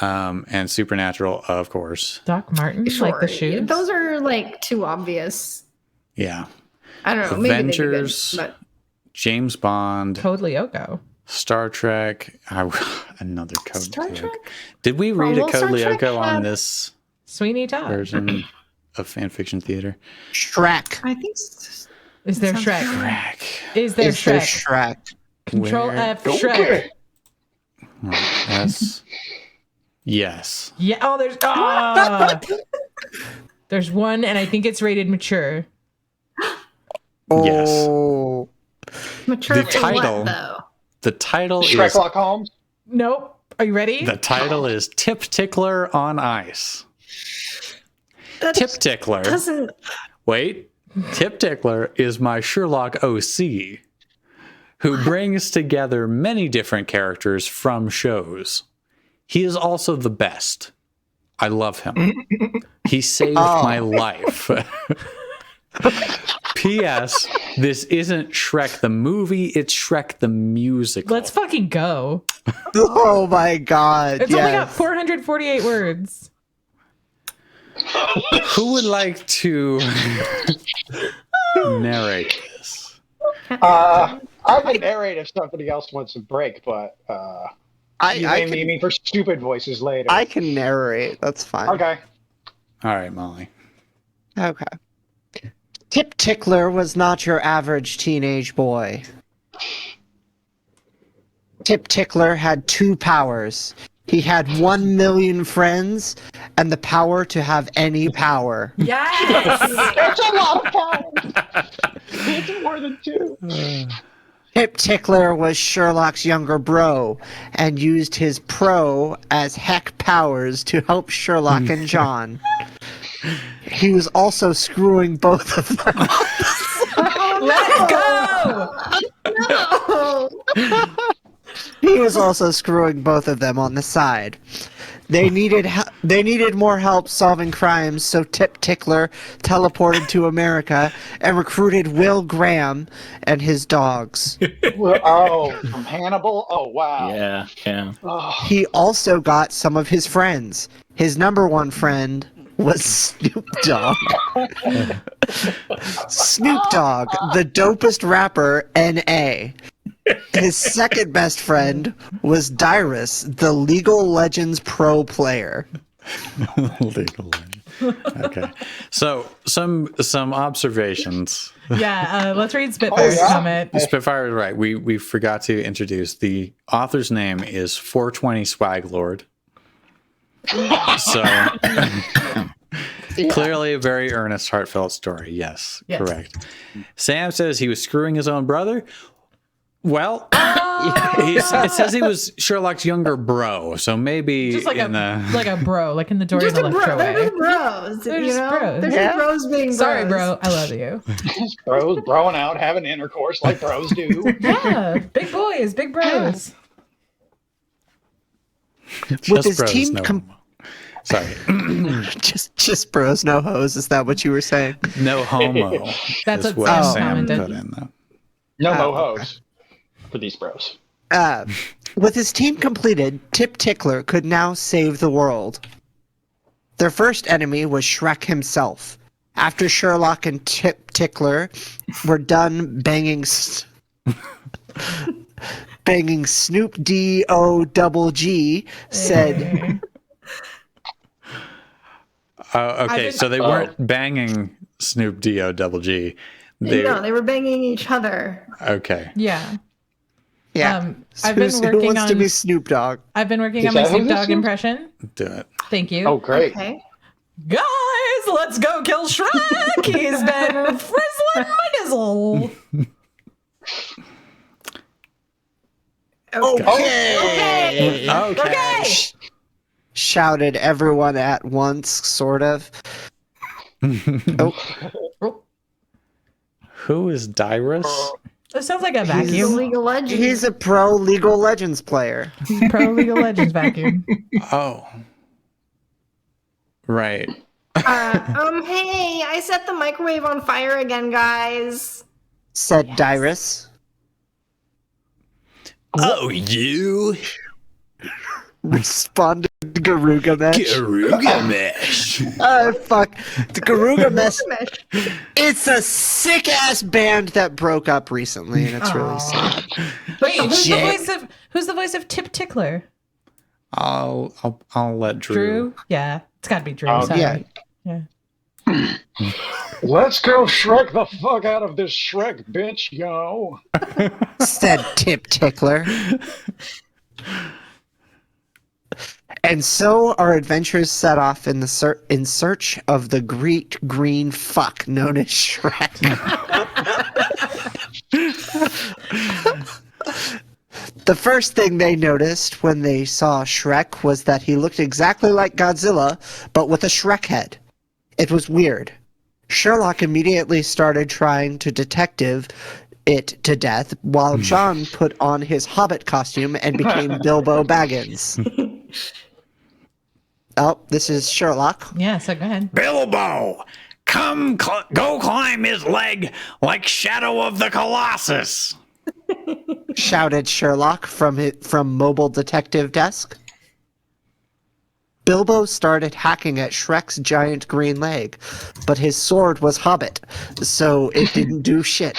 and Supernatural, of course. Doc Martin, like the Sure. shoes. Those are like too obvious. Yeah. I don't know. Maybe Avengers. they'd be good, James Bond, Code Lyoko. Star Trek. Another Code Star Lyoko. Trek? Did we read Well, a Code Star Trek Lyoko on had- this Sweeney Todd. version of fan fiction theater? Shrek. I think. Is there Sounds Shrek? Shrek. Is there Is there Shrek? Shrek? Control Where- F Shrek. Yes. Yes. Yeah. Oh, there's one, and I think it's rated mature. Yes. Oh. Mature The for title- what, though? The title is Shrek Holmes. Nope. Are you ready? the title is TipTickler on Ice. That TipTickler. doesn't. Wait. TipTickler is my Sherlock OC, who brings together many different characters from shows. He is also the best. I love him. He saved my life. P.S. This isn't Shrek the movie, it's Shrek the musical. Let's fucking go. Oh my god. It's only got Yes. 448 words. Who would like to narrate this? I would narrate if somebody else wants a break, but you may need me for stupid voices later. I can narrate. That's fine. Okay. All right, Molly. Okay. TipTickler was not your average teenage boy. TipTickler had 2 powers. He had 1 million friends and the power to have any power. Yes. That's a lot of power. It's more than 2. TipTickler was Sherlock's younger bro and used his pro as heck powers to help Sherlock and John. He was also screwing both of them. Let's go. No. He was also screwing both of them on the side. They needed more help solving crimes, so TipTickler teleported to America and recruited Will Graham and his dogs. Oh, from Hannibal? Oh, wow. Yeah, yeah. Oh, He also got some of his friends. His number one friend was Snoop Dogg. Snoop Dogg, the dopest rapper, N.A. His second best friend was Dyrus, the League of Legends pro player. Legal Legend. Okay. So some observations. Yeah, let's read Spitfire's comment. Spitfire is right. We forgot to introduce the author's name is 420 Swag Lord. So clearly a very earnest, heartfelt story. Yes, correct. Sam says he was screwing his own brother. Well, it says he was Sherlock's younger bro, so maybe Just like in like a bro, like in the Dorian Just a bro. Electro They're way. just bros. They're you just know? bros. They're Yeah. just bros being bros. Sorry, bro. I love you. bros broing out, having intercourse like bros do. Yeah, big boys, big bros. With his bros, team no com- homo. Sorry, just bros, no hoes. Is that what you were saying? no homo. That's is what what Sam Sam commented. put in though. No Oh, mo-hos for these bros. With his team completed, TipTickler could now save the world. Their first enemy was Shrek himself. After Sherlock and TipTickler were done banging Snoop D-O-double-G, said... Okay, so they weren't banging Snoop D-O double G. No, they were banging each other. Okay. Yeah. Yeah. I've been Who working wants to on- be Snoop Dogg? I've been working Is on my that who Snoop this Dogg is? impression. Do it. Thank you. Oh, great. Okay. Guys, let's go kill Shrek. He's been frizzling my dizzle. Okay. Okay. Shouted everyone at once, sort of. Oh, Who is Dyrus? It sounds like a The vacuum. League of Legends. he's a pro League of Legends player. Pro League of Legends vacuum. Oh. Right. Hey, I set the microwave on fire again, guys. Said Dyrus. Oh, you? Responded Garugamesh. Garugamesh. Fuck. The Garugamesh. It's a sick ass band that broke up recently, and it's really sad. Wait, who's the Shit. voice of TipTickler? I'll let Drew. Drew? Yeah, it's got to be Drew. Oh, sorry. yeah. Let's go Shrek the fuck out of this Shrek bitch, yo. Said TipTickler. And so our adventures set off in search of the great green fuck known as Shrek. The first thing they noticed when they saw Shrek was that he looked exactly like Godzilla, but with a Shrek head. It was weird. Sherlock immediately started trying to detective it to death, while John put on his Hobbit costume and became Bilbo Baggins. Oh, this is Sherlock. Yeah, so go ahead. Bilbo, come go climb his leg like Shadow of the Colossus. Shouted Sherlock from mobile detective desk. Bilbo started hacking at Shrek's giant green leg, but his sword was Hobbit, so it didn't do shit.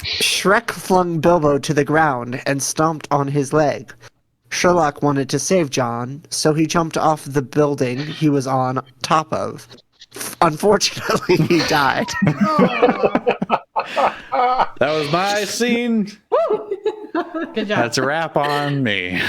Shrek flung Bilbo to the ground and stomped on his leg. Sherlock wanted to save John, so he jumped off the building he was on top of. Unfortunately, he died. That was my scene. Good job. That's a wrap on me.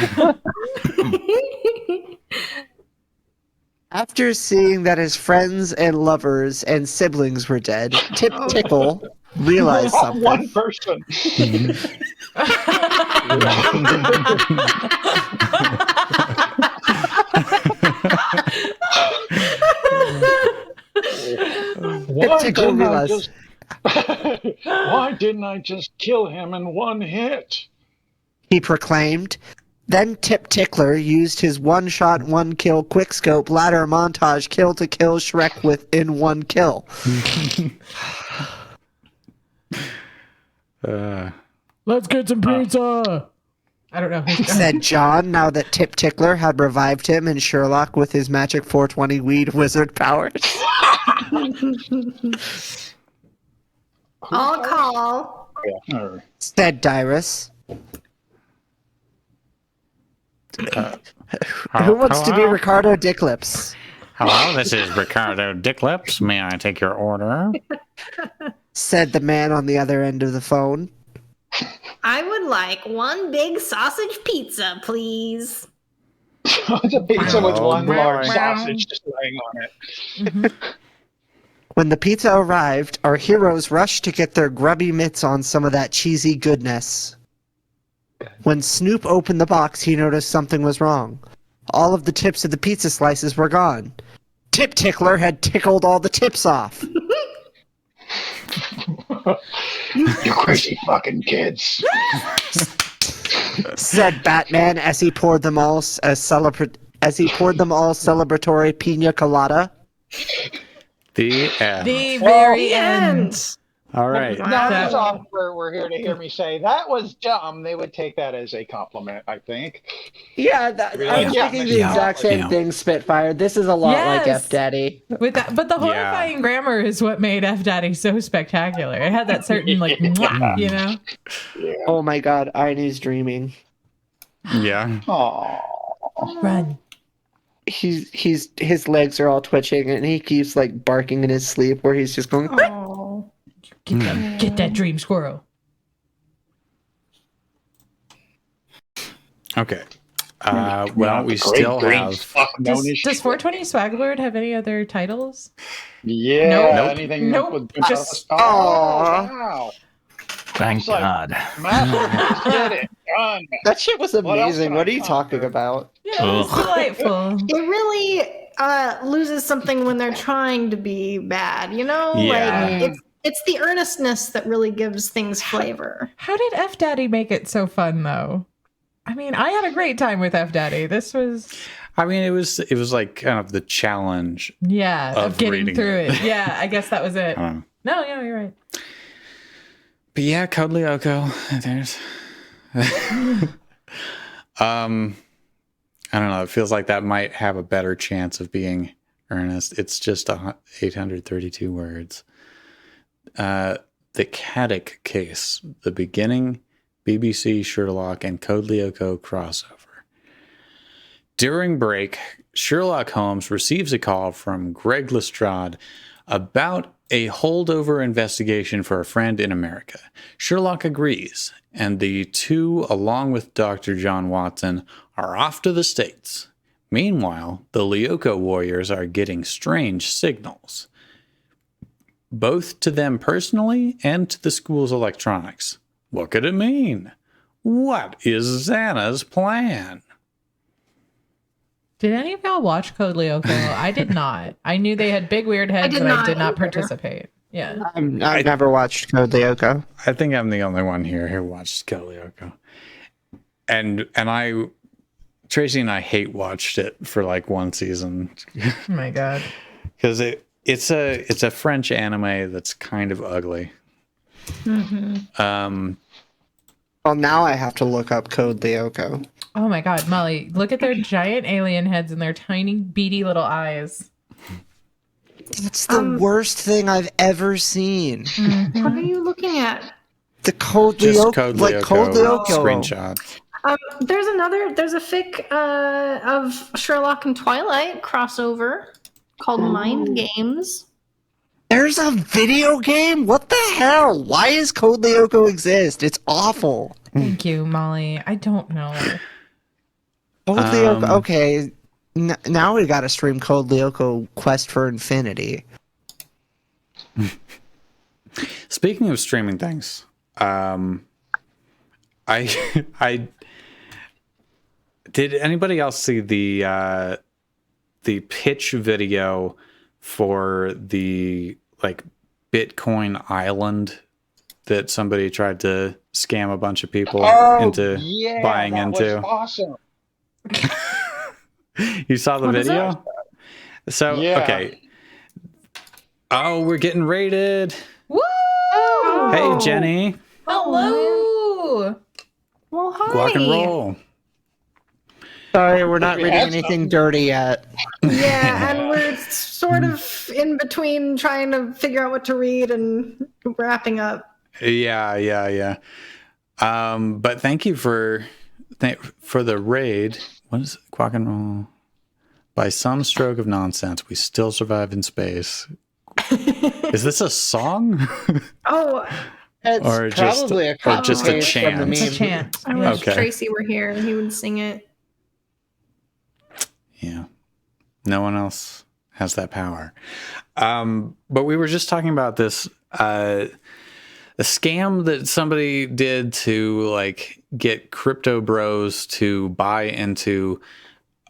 After seeing that his friends and lovers and siblings were dead, TipTickle realized something. One person. Why didn't I just kill him in one hit? He proclaimed. Then TipTickler used his one-shot, one-kill quickscope ladder montage kill-to-kill Shrek within one kill. Let's get some pizza. I don't know. Said John, now that TipTickler had revived him in Sherlock with his magic 420 weed wizard powers. I'll call. Yeah. All right. Said Dyrus. Who wants to be Ricardo Dicklips? Hello, this is Ricardo Dicklips. May I take your order? Said the man on the other end of the phone. I would like one big sausage pizza, please. It's a pizza with one large Wow. sausage just laying on it. When the pizza arrived, our heroes rushed to get their grubby mitts on some of that cheesy goodness. When Snoop opened the box, he noticed something was wrong. All of the tips of the pizza slices were gone. TipTickler had tickled all the tips off. You crazy fucking kids. Said Batman as he poured them all celebratory pina colada. The end. The very end. All right. Now that's all we're here to hear me say. That was dumb. They would take that as a compliment, I think. Yeah, I was Yeah. thinking the exact same thing, Spitfire. This is a lot like Yes. F Daddy. With that, but the horrifying grammar is what made F Daddy so spectacular. It had that certain like, mwah, you know. Oh my god, Ainu's dreaming. Yeah. Aww. Run. His legs are all twitching and he keeps like barking in his sleep where he's just going Oh. Get that dream squirrel. Okay. Well, we still have. Does 420 Swaglord have any other titles? Yeah. Nope. Anything? Nope. With, Just- oh, wow. Thank It's like- God. Masterpiece, get it done. That shit was What else amazing. can What I are you talking conquer? about? Yeah, it's delightful. It really loses something when they're trying to be bad, you know? Yeah. Like it's the earnestness that really gives things flavor. How did F Daddy make it so fun though? I mean, I had a great time with F Daddy. This was I mean, it was like kind of the challenge. of getting reading through it. it. Yeah, I guess that was it. Um, No, yeah, you're right. But yeah, Code Lyoko. There's. I don't know. It feels like that might have a better chance of being earnest. It's just 832 words. The Caddick case, the beginning, BBC, Sherlock, and Code Lyoko crossover. During break, Sherlock Holmes receives a call from Greg Lestrade about a holdover investigation for a friend in America. Sherlock agrees, and the two, along with Dr. John Watson, are off to the States. Meanwhile, the Lyoko warriors are getting strange signals, both to them personally and to the school's electronics. What could it mean? What is Xana's plan? Did any of y'all watch Code Lyoko? I did not. I knew they had big weird heads, did but I not did not either. participate. Yeah. I've never watched Code Lyoko. I think I'm the only one here who watched Code Lyoko. And I, Tracy and I hate watched it for like one season Oh my god. because it's a French anime that's kind of ugly. Well, now I have to look up Code Lyoko. Oh my god, Molly, look at their giant alien heads and their tiny beady little eyes. It's the worst thing I've ever seen. What are you looking at? The Code Just Lyoko, Code like Lyoko Code Lyoko. screenshots. There's a fic of Sherlock and Twilight crossover called Mind Games. There's a video game? What the hell? Why does Code Lyoko exist? It's awful. Thank you, Molly. I don't know. Code Lyoko. Okay. Now we gotta stream Code Lyoko Quest for Infinity. Speaking of streaming things, I did anybody else see the pitch video for the like Bitcoin Island that somebody tried to scam a bunch of people into buying that into? Was awesome. You saw the video? So okay. Oh, we're getting raided. Woo! Hey, Jenny. Hello. Well, hi. Rock and roll. Sorry, we're not reading anything dirty yet. Yeah, and we're sort of in between trying to figure out what to read and wrapping up. Yeah. But thank you for the raid. What is it? Quack and roll. By some stroke of nonsense, we still survive in space. Is this a song? Oh, It's or probably a or just a chant? From the meme. A chant. I wish Okay. Tracy were here and he would sing it. Yeah. No one else has that power. But we were just talking about this a scam that somebody did to like get crypto bros to buy into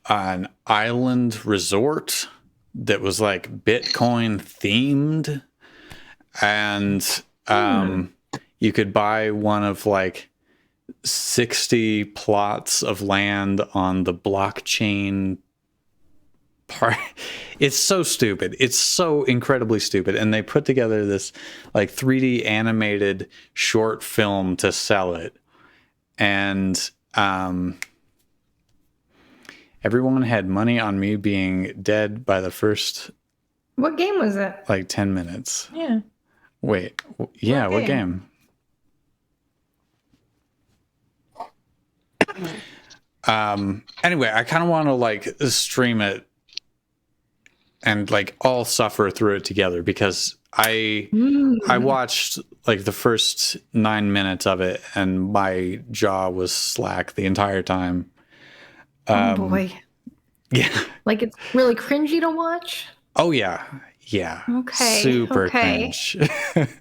an island resort that was like Bitcoin themed, and you could buy one of like 60 plots of land on the blockchain part. It's so stupid. It's so incredibly stupid. And they put together this like 3D animated short film to sell it. And everyone had money on me being dead by the first What game was it? like 10 minutes. Yeah. Wait. Yeah, what game? Anyway, I kind of want to like stream it and like all suffer through it together, because I watched like the first 9 minutes of it and my jaw was slack the entire time. Oh boy. Yeah. Like it's really cringy to watch? Oh yeah. Yeah. Okay. Super Okay. cringe.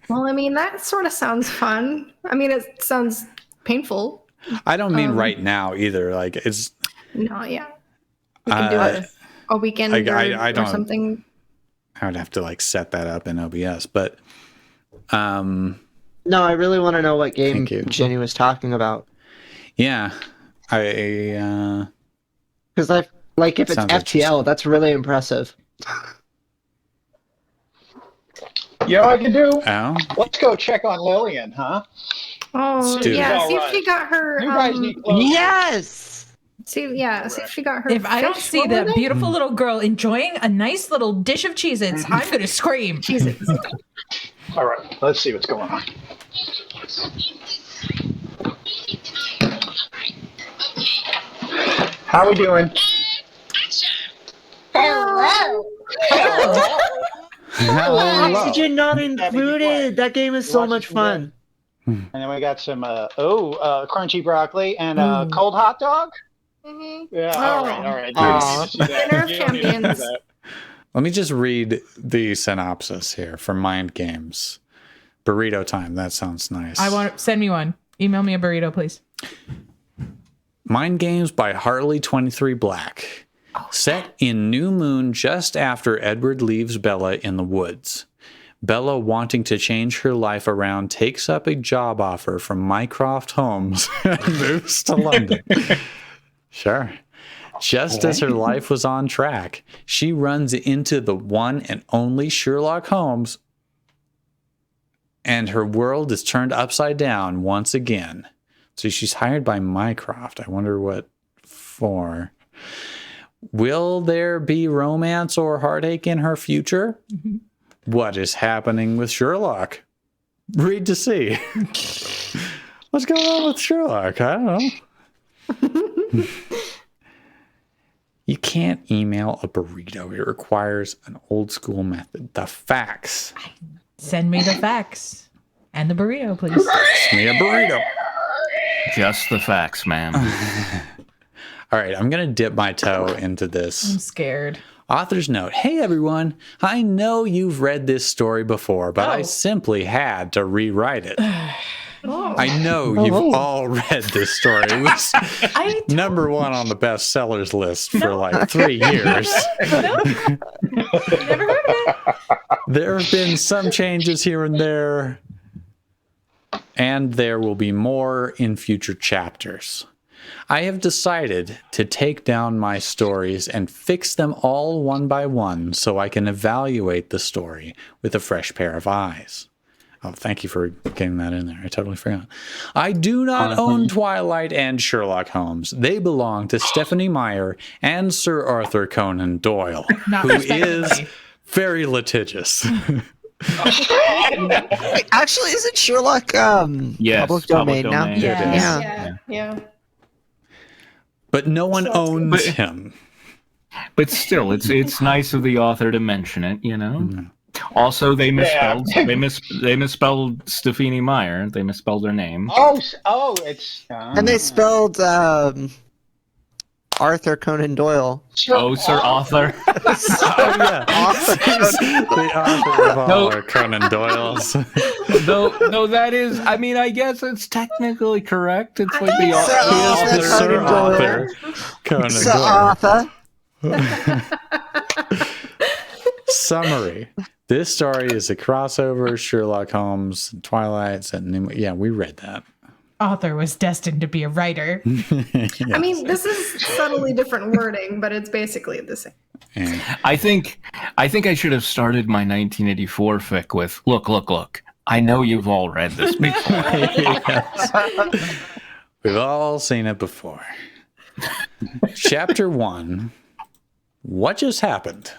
Well, I mean, that sort of sounds fun. I mean, it sounds painful. I don't mean right now either. Like it's No, yeah. We can do it a weekend I or don't- something. I would have to like set that up in OBS, but No, I really want to know what game Thank you. Jenny was talking about. yeah. I Because I like if it's Sounds FTL, that's really impressive. You know what I can do? oh. Let's go check on Lillian, huh? Oh, Dude. yeah. See if Alright. she got her. You guys need clothes. Yes. See if she got her. If I don't fish. see What were that they? beautiful little girl enjoying a nice little dish of Cheez-Its, I'm going to scream. Cheez-Its. All right, let's see what's going on. How we doing? Hello. Oxygen not included. That game is so much fun. And then we got some crunchy broccoli and cold hot dog. Mm-hmm. Yeah. Oh. All right. Aw. Dinner of Champions. Let me just read the synopsis here for Mind Games. Burrito time. That sounds nice. Send me one. Email me a burrito, please. Mind Games by Harley23 Black. Set in New Moon just after Edward leaves Bella in the woods. Bella, wanting to change her life around, takes up a job offer from Mycroft Homes and moves to London. Sure. Just as her life was on track, she runs into the one and only Sherlock Holmes, and her world is turned upside down once again. So she's hired by Mycroft. I wonder what for. Will there be romance or heartache in her future? Mm-hmm. What is happening with Sherlock? Read to see. What's going on with Sherlock? I don't know. You can't email a burrito. It requires an old school method. The fax. Send me the facts and the burrito, please. Send me a burrito. Just the facts, ma'am. All right, I'm going to dip my toe into I'm this. scared. Author's note. Hey, everyone. I know you've read this story before, but I simply had to rewrite it. I know you've all read this story. It was number one on the bestsellers list for like 3 years. Never heard of it. There have been some changes here and there, and there will be more in future chapters. I have decided to take down my stories and fix them all one by one so I can evaluate the story with a fresh pair of eyes. Oh, thank you for getting that in there. I totally forgot. I do not own Twilight and Sherlock Holmes. They belong to Stephanie Meyer and Sir Arthur Conan Doyle, who is very litigious. Wait, actually, isn't Sherlock Yes, public domain now? domain. Yeah. But no one owns him. But still, it's nice of the author to mention it, you know? Also, they misspelled they misspelled Stephanie Meyer. They misspelled her name. It's And they spelled Arthur Conan Doyle. Oh, Sir Arthur. Oh, yeah. The author of all our Conan Doyles. No, that is. I mean, I guess it's technically correct. It's like the Sir Arthur Conan Doyle. Sir Arthur. Summary. This story is a crossover Sherlock Holmes and Twilight. Yeah, we read that. Author was destined to be a writer. Yes. I mean, this is subtly different wording, but it's basically the same. Yeah. I think I should have started my 1984 fic with look. I know you've all read this before. Yes. We've all seen it before. Chapter 1. What just happened?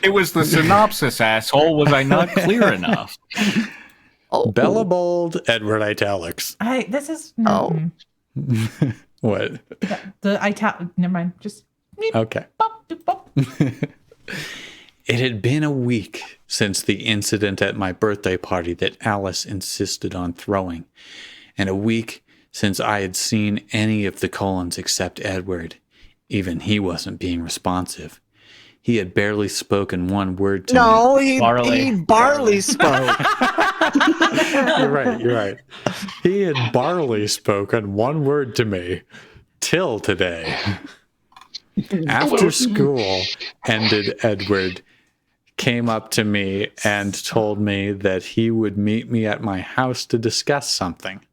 It was the synopsis, asshole. Was I not clear enough? Bella Bold, Edward Italics. This is What? the italic. Never mind. Just Okay. bop, doop, bop. It had been a week since the incident at my birthday party that Alice insisted on throwing, and a week since I had seen any of the Colons except Edward. Even he wasn't being responsive. He had barely spoken one word to me. No, he Barley. barley spoke. You're right. He had barely spoken one word to me till today. After school ended, Edward came up to me and told me that he would meet me at my house to discuss something.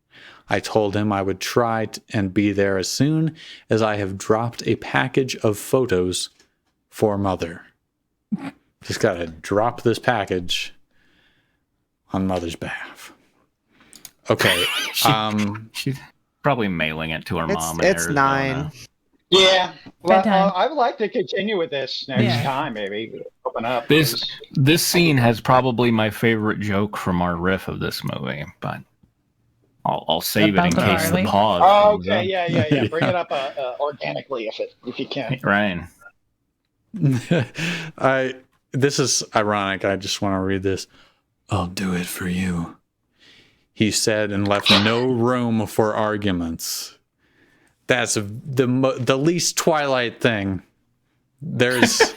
I told him I would try and be there as soon as I have dropped a package of photos for Mother. Just gotta drop this package on Mother's behalf. Okay. She's probably mailing it to her mom. in It's Arizona. 9. Yeah. Well, Bedtime. I would like to continue with this next time, maybe. Open up. This scene has probably my favorite joke from our riff of this movie, but I'll save it in About case Harley? the pause. Oh, comes okay, up. yeah. Bring it up organically if you can. Right. This is ironic. I just want to read this. I'll do it for you, he said, and left no room for arguments. That's the least Twilight thing. There's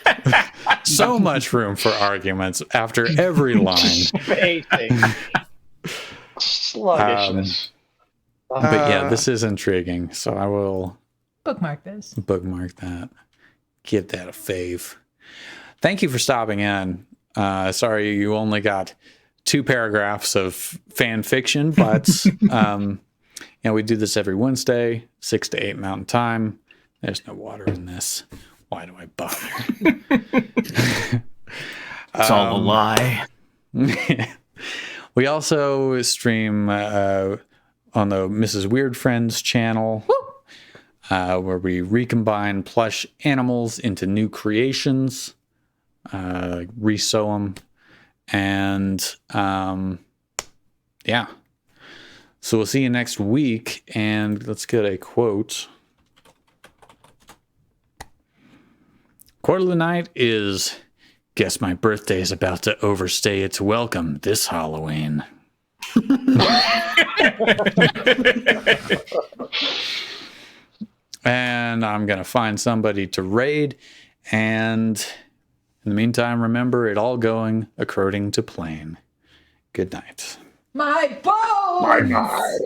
so much room for arguments after every line. Amazing. Sluggishness. But yeah, this is intriguing. So I will Bookmark this. bookmark that. Give that a fave. Thank you for stopping in. Sorry you only got 2 paragraphs of fan fiction, but we do this every Wednesday, 6 to 8 Mountain Time. There's no water in this. Why do I bother? It's all a lie. We also stream on the Mrs. Weird Friends channel, where we recombine plush animals into new creations, resew them, and yeah. So we'll see you next week, and let's get a quote. Quarter of the night is, guess my birthday is about to overstay its welcome this Halloween. And I'm going to find somebody to raid. And in the meantime, remember, it all going according to plan. Good night. My bones! My.